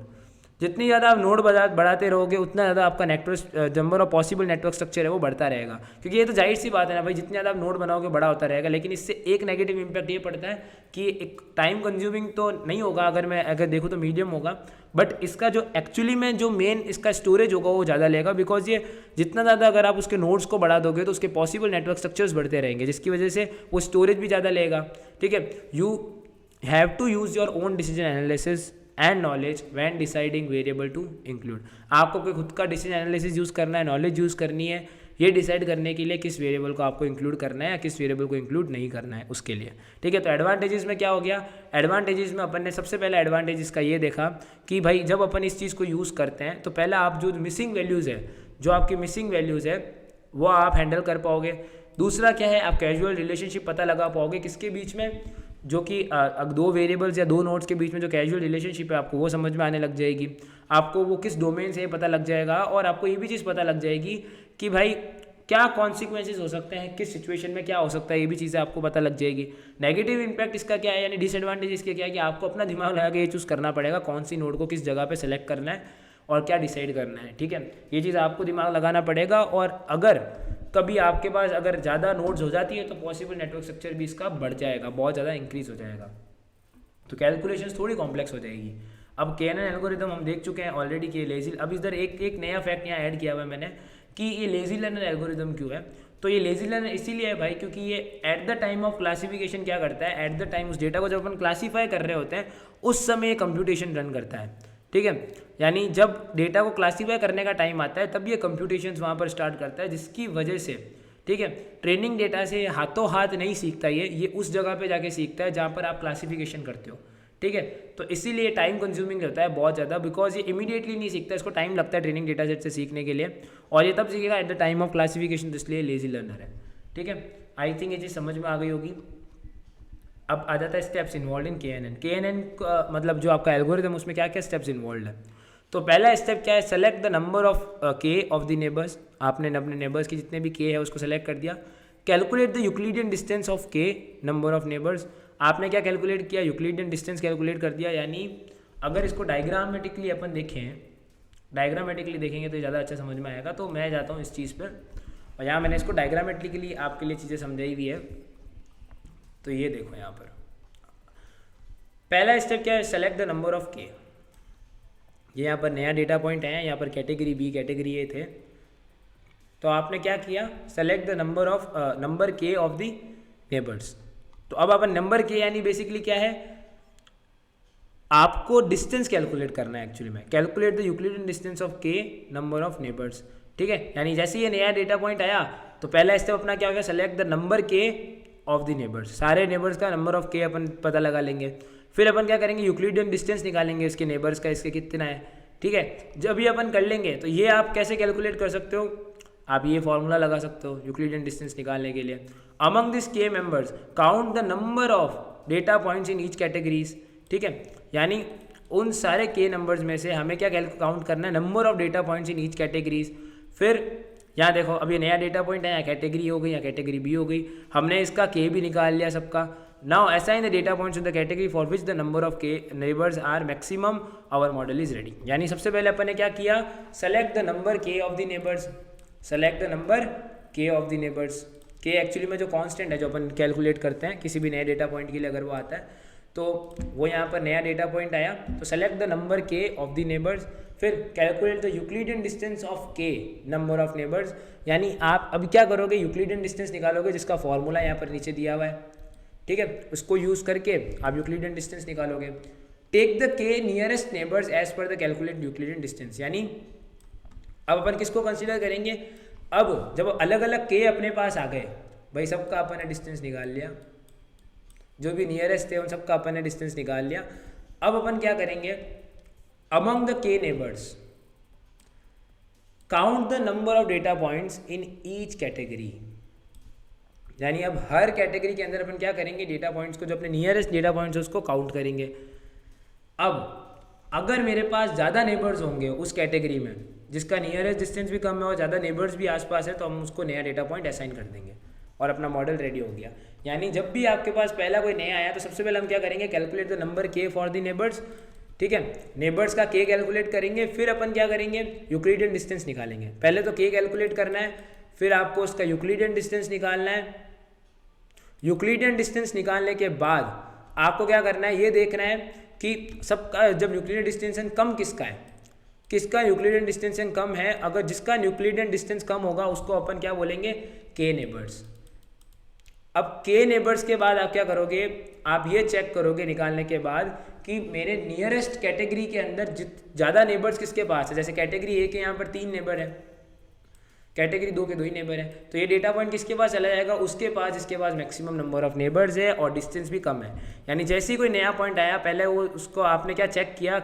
जितनी ज़्यादा आप नोड बढ़ाते रहोगे उतना ज़्यादा आपका network number of possible network structure है वो बढ़ता रहेगा, क्योंकि ये तो जाहिर सी बात है ना भाई, जितनी ज़्यादा आप नोड बनाओगे बड़ा होता रहेगा। लेकिन इससे एक नेगेटिव इंपैक्ट ये पड़ता है कि एक टाइम कंज्यूमिंग तो नहीं होगा, अगर देखूँ तो मीडियम होगा, बट इसका जो एक्चुअली में जो मेन इसका स्टोरेज होगा वो ज़्यादा लेगा, बिकॉज ये जितना ज़्यादा अगर आप उसके नोड्स को बढ़ा दोगे तो उसके पॉसिबल नेटवर्क स्ट्रक्चर्स बढ़ते रहेंगे, जिसकी वजह से वो स्टोरेज भी ज़्यादा लेगा, ठीक है। You have to use your own decision analysis and knowledge when deciding variable to include, आपको कोई खुद का डिसीजन एनालिसिस यूज़ करना है, नॉलेज यूज़ करनी है ये डिसाइड करने के लिए किस वेरिएबल को आपको इंक्लूड करना है या किस वेरिएबल को इंक्लूड नहीं करना है उसके लिए, ठीक है। तो एडवांटेजेस में क्या हो गया, एडवांटेजेस में अपन ने सबसे पहला एडवांटेजेस का ये देखा कि भाई जब अपन इस चीज़ को यूज़ करते हैं तो पहला आप जो मिसिंग वैल्यूज़ है, जो आपकी मिसिंग वैल्यूज़ है वो आप हैंडल कर पाओगे। दूसरा क्या है, आप कैजुअल रिलेशनशिप पता लगा पाओगे किसके बीच में, जो कि दो वेरिएबल्स या दो नोड्स के बीच में जो कैजुअल रिलेशनशिप है आपको वो समझ में आने लग जाएगी, आपको वो किस डोमेन से पता लग जाएगा, और आपको ये भी चीज़ पता लग जाएगी कि भाई क्या कॉन्सिक्वेंसेज हो सकते हैं, किस सिचुएशन में क्या हो सकता है, ये भी चीज़ें आपको पता लग जाएगी। नेगेटिव इंपैक्ट इसका क्या है, यानी डिसएडवांटेज इसके क्या है कि आपको अपना दिमाग लगा के ये चूज़ करना पड़ेगा कौन सी नोड को किस जगह पे सेलेक्ट करना है और क्या डिसाइड करना है, ठीक है। ये चीज़ आपको दिमाग लगाना पड़ेगा। और अगर कभी आपके पास अगर ज़्यादा नोड्स हो जाती है तो पॉसिबल नेटवर्क स्ट्रक्चर भी इसका बढ़ जाएगा, बहुत ज़्यादा इंक्रीज हो जाएगा, तो कैलकुलेशंस थोड़ी कॉम्प्लेक्स हो जाएगी। अब KNN एल्गोरिदम हम देख चुके हैं ऑलरेडी कि लेजी, अब इधर एक नया फैक्ट यहाँ ऐड किया हुआ है मैंने कि ये लेजी लर्नर एल्गोरिदम क्यों है। तो ये लेजी लर्नर इसीलिए है भाई क्योंकि ये eight the time of classification क्या करता है, एट द टाइम उस डेटा को जब अपन क्लासीफाई कर रहे होते हैं उस समय ये कंप्यूटेशन रन करता है, ठीक है। यानी जब डेटा को क्लासीफाई करने का टाइम आता है तब ये कंप्यूटेशंस वहाँ पर स्टार्ट करता है, जिसकी वजह से, ठीक है, ट्रेनिंग डेटा से हाथों हाथ नहीं सीखता ये उस जगह पे जाके सीखता है जहाँ पर आप क्लासिफिकेशन करते हो, ठीक है। तो इसीलिए टाइम कंज्यूमिंग होता है बहुत ज़्यादा, बिकॉज ये इमीडिएटली नहीं सीखता, इसको टाइम लगता है ट्रेनिंग डेटा सेट से सीखने के लिए, और ये तब सीखेगा eight the time of classification, तो इसलिए लेजी लर्नर है, ठीक है। आई थिंक ये चीज़ समझ में आ गई होगी। अब आ जाता है स्टेप्स इन्वॉल्व इन KNN मतलब जो आपका एल्गोरिदम उसमें क्या क्या स्टेप्स इन्वॉल्व है। तो पहला स्टेप क्या है, select the number of K of the neighbours. आपने अपने नेबर्स की जितने भी K है उसको सेलेक्ट कर दिया। Calculate the Euclidean distance of K number of neighbours. आपने क्या कैलकुलेट किया, यूक्लिडियन डिस्टेंस कैलकुलेट कर दिया। यानी अगर इसको डायग्रामेटिकली अपन देखें, डायग्रामेटिकली देखेंगे तो ज़्यादा अच्छा समझ में आएगा। तो मैं जाता हूँ इस चीज़ पर, और यहाँ मैंने इसको डायग्रामेटिकली आपके लिए चीज़ें समझाई हुई है। तो ये देखो यहाँ पर पहला स्टेप क्या है, select the number of K। ये यहाँ पर नया डेटा पॉइंट है, यहाँ पर कैटेगरी B कैटेगरी A थे। तो आपने क्या किया, select the number K of the neighbours. तो अब अपन नंबर K यानी बेसिकली क्या है, आपको डिस्टेंस कैलकुलेट करना है एक्चुअली में। Calculate the Euclidean distance of K number of neighbours, ठीक है। यानी जैसे ये नया डेटा पॉइंट आया तो पहला स्टेप अपना क्या हो गया, select the number K of the neighbours. सारे नेबर्स का नंबर ऑफ K अपन पता लगा लेंगे। फिर अपन क्या करेंगे, यूक्लिडियन डिस्टेंस निकालेंगे इसके नेबर्स का, इसके कितना है, ठीक है। जब ये अपन कर लेंगे तो ये आप कैसे कैलकुलेट कर सकते हो, आप ये फॉर्मूला लगा सकते हो यूक्लिडियन डिस्टेंस निकालने के लिए। Among this K members count the number of data points in each categories, ठीक है। यानी उन सारे K नंबर्स में से हमें क्या काउंट करना है, number of data points in each categories. फिर यहाँ देखो अब ये नया डेटा पॉइंट है, यहाँ कैटेगरी हो गई, यहाँ कैटेगरी B हो गई, हमने इसका K भी निकाल लिया सबका। Now assign the data points in the category for which the number of K neighbours are maximum, our model is ready. यानी सबसे पहले अपन ने क्या किया, select the number K of the neighbours, select the number K of the neighbours. K actually में जो constant है जो अपन कैलकुलेट करते हैं किसी भी नए डेटा पॉइंट के लिए, अगर वो आता है तो वो यहाँ पर नया डेटा पॉइंट आया तो select the number K of the neighbours. फिर calculate the Euclidean distance of K number of neighbours. यानी आप अभी क्या करोगे, यूक्लिडियन डिस्टेंस निकालोगे जिसका फॉर्मूला यहाँ पर नीचे दिया हुआ है, ठीक है। उसको यूज़ करके आप यूक्लिडियन डिस्टेंस निकालोगे। Take the K nearest neighbours as per the calculate Euclidean distance. यानी अब अपन किसको कंसिडर करेंगे, अब जब अलग अलग K अपने पास आ गए भाई, सबका अपन ने डिस्टेंस निकाल लिया, जो भी नियरेस्ट थे उन सबका अपन ने डिस्टेंस निकाल लिया। अब अपन क्या करेंगे, among the K neighbours count the number of data points in each category. यानी अब हर कैटेगरी के अंदर अपन क्या करेंगे, डेटा पॉइंट्स को जो अपने नियरेस्ट डेटा पॉइंट्स उसको काउंट करेंगे। अब अगर मेरे पास ज़्यादा नेबर्स होंगे उस कैटेगरी में जिसका नियरेस्ट डिस्टेंस भी कम है और ज़्यादा नेबर्स भी आसपास है, तो हम उसको नया डेटा पॉइंट असाइन कर देंगे और अपना मॉडल रेडी हो गया। यानी जब भी आपके पास पहला कोई नया आया तो सबसे पहले हम क्या करेंगे, calculate the number K for the neighbours, ठीक है। नेबर्स का K कैलकुलेट करेंगे, फिर अपन क्या करेंगे, यूक्लिडियन डिस्टेंस निकालेंगे। पहले तो K कैलकुलेट करना है, फिर आपको उसका यूक्लिडियन डिस्टेंस निकालना है। यूक्लिडियन डिस्टेंस निकालने के बाद आपको क्या करना है, ये देखना है कि सबका जब यूक्लिडियन डिस्टेंस कम किसका है, किसका यूक्लिडियन डिस्टेंस कम है। अगर जिसका यूक्लिडियन डिस्टेंस कम होगा उसको अपन क्या बोलेंगे, K नेबर्स। अब K नेबर्स के बाद आप क्या करोगे, आप ये चेक करोगे निकालने के बाद कि मेरे नियरेस्ट कैटेगरी के अंदर ज़्यादा नेबर्स किसके पास है। जैसे कैटेगरी A के यहाँ पर 3 नेबर है, कैटेगरी 2 के 2 ही नेबर है, तो ये डेटा पॉइंट किसके पास चला जाएगा, उसके पास जिसके पास मैक्सिमम नंबर ऑफ नेबर्स है और डिस्टेंस भी कम है। यानी जैसे ही कोई नया पॉइंट आया पहले वो उसको आपने क्या चेक किया,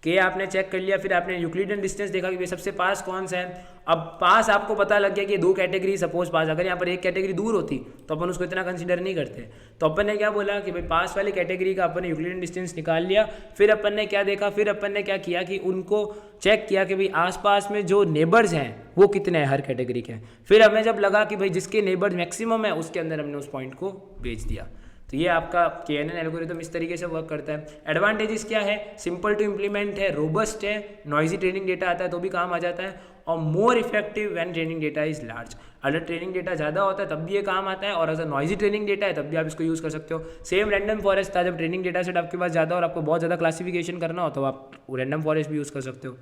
के आपने चेक कर लिया, फिर आपने यूक्लिडियन डिस्टेंस देखा कि भाई सबसे पास कौन सा है। अब पास आपको पता लग गया कि 2 कैटेगरी सपोज पास, अगर यहाँ पर एक कैटेगरी दूर होती तो अपन उसको इतना कंसीडर नहीं करते। तो अपन ने क्या बोला कि भाई पास वाली कैटेगरी का अपन ने यूक्लिडियन डिस्टेंस निकाल लिया। फिर अपन ने क्या देखा, फिर अपन ने क्या किया कि उनको चेक किया कि भाई आसपास में जो नेबर्स हैं वो कितने हैं हर कैटेगरी के। फिर हमें जब लगा कि भाई जिसके नेबर्स मैक्सिमम है उसके अंदर हमने उस पॉइंट को भेज दिया। तो ये आपका KNN एल्गोरिथम इस तरीके से वर्क करता है। एडवांटेजेस क्या है, सिंपल टू इम्प्लीमेंट है, रोबस्ट है, नॉइजी ट्रेनिंग डेटा आता है तो भी काम आ जाता है, और more effective when training data is large. अगर ट्रेनिंग डेटा ज़्यादा होता है तब भी ये काम आता है, और अगर नॉइजी ट्रेनिंग डेटा है तब भी आप इसको यूज़ कर सकते हो। सेम रैंडम फॉरेस्ट था, जब ट्रेनिंग डेटा सेट आपके पास ज़्यादा और आपको बहुत ज़्यादा क्लासिफिकेशन करना हो तो आप रैंडम फॉरेस्ट भी यूज़ कर सकते हो।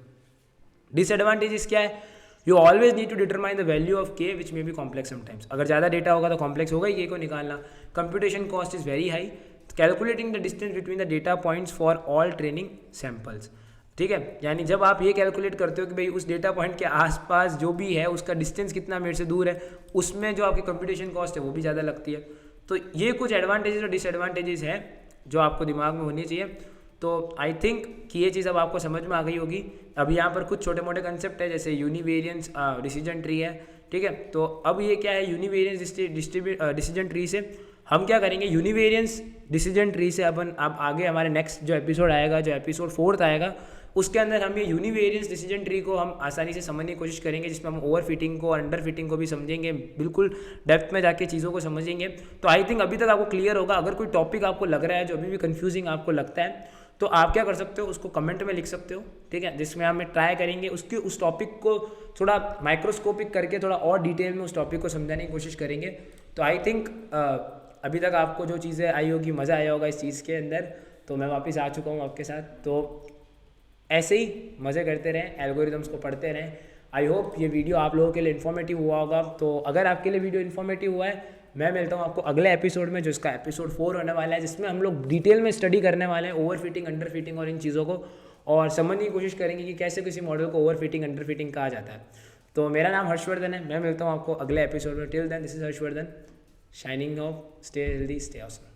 डिसएडवांटेजेस क्या है, you always need to determine the value of K which may be complex sometimes. अगर ज़्यादा डेटा होगा तो कॉम्प्लेक्स होगा ही के को निकालना। Computation cost is very high, calculating the distance between the data points for all training samples. ठीक है, यानी जब आप ये कैलकुलेट करते हो कि भाई उस डेटा पॉइंट के आसपास जो भी है उसका डिस्टेंस कितना मेरे से दूर है, उसमें जो आपकी कंप्यूटेशन कॉस्ट है वो भी ज़्यादा लगती है। तो ये कुछ एडवांटेजेस और डिसएडवांटेजेस हैं जो आपको दिमाग में होनी चाहिए। तो आई थिंक कि ये चीज़ अब आपको समझ में आ गई होगी। अब यहाँ पर कुछ छोटे मोटे कंसेप्ट है जैसे यूनिवेरियंस डिसीजन ट्री है, ठीक है। तो अब ये क्या है, यूनिवेरियंस डिसीजन ट्री से हम क्या करेंगे, यूनिवेरियंस डिसीजन ट्री से अपन अब आगे हमारे नेक्स्ट जो एपिसोड आएगा, जो एपिसोड 4 आएगा, उसके अंदर हम ये यूनिवेरियंस डिसीजन ट्री को हम आसानी से समझने की कोशिश करेंगे, जिसमें हम ओवर फिटिंग को और अंडर फिटिंग को भी समझेंगे, बिल्कुल डेप्थ में जाके चीज़ों को समझेंगे। तो आई थिंक अभी तक आपको क्लियर होगा। अगर कोई टॉपिक आपको लग रहा है जो अभी भी कंफ्यूजिंग आपको लगता है तो आप क्या कर सकते हो, उसको कमेंट में लिख सकते हो, ठीक है, जिसमें हम ट्राई करेंगे उस टॉपिक को थोड़ा माइक्रोस्कोपिक करके थोड़ा और डिटेल में उस टॉपिक को समझाने की कोशिश करेंगे। तो आई थिंक अभी तक आपको जो चीज़ें आई होगी, मज़ा आया होगा इस चीज़ के अंदर। तो मैं वापस आ चुका हूँ आपके साथ, तो ऐसे ही मज़े करते रहें, एल्गोरिथम्स को पढ़ते रहें। आई होप ये वीडियो आप लोगों के लिए इन्फॉर्मेटिव हुआ होगा। तो अगर आपके लिए वीडियो इन्फॉर्मेटिव हुआ है, मैं मिलता हूँ आपको अगले एपिसोड में, जो इसका एपिसोड 4 होने वाला है, जिसमें हम लोग डिटेल में स्टडी करने वाले हैं ओवर फिटिंग, अंडर फिटिंग और इन चीज़ों को, और समझने की कोशिश करेंगे कि कैसे किसी मॉडल को ओवर फिटिंग, अंडर फिटिंग कहा जाता है। तो मेरा नाम हर्षवर्धन है, मैं मिलता हूँ आपको अगले एपिसोड में। Till then, this is Harshvardhan signing off. Stay healthy, stay awesome.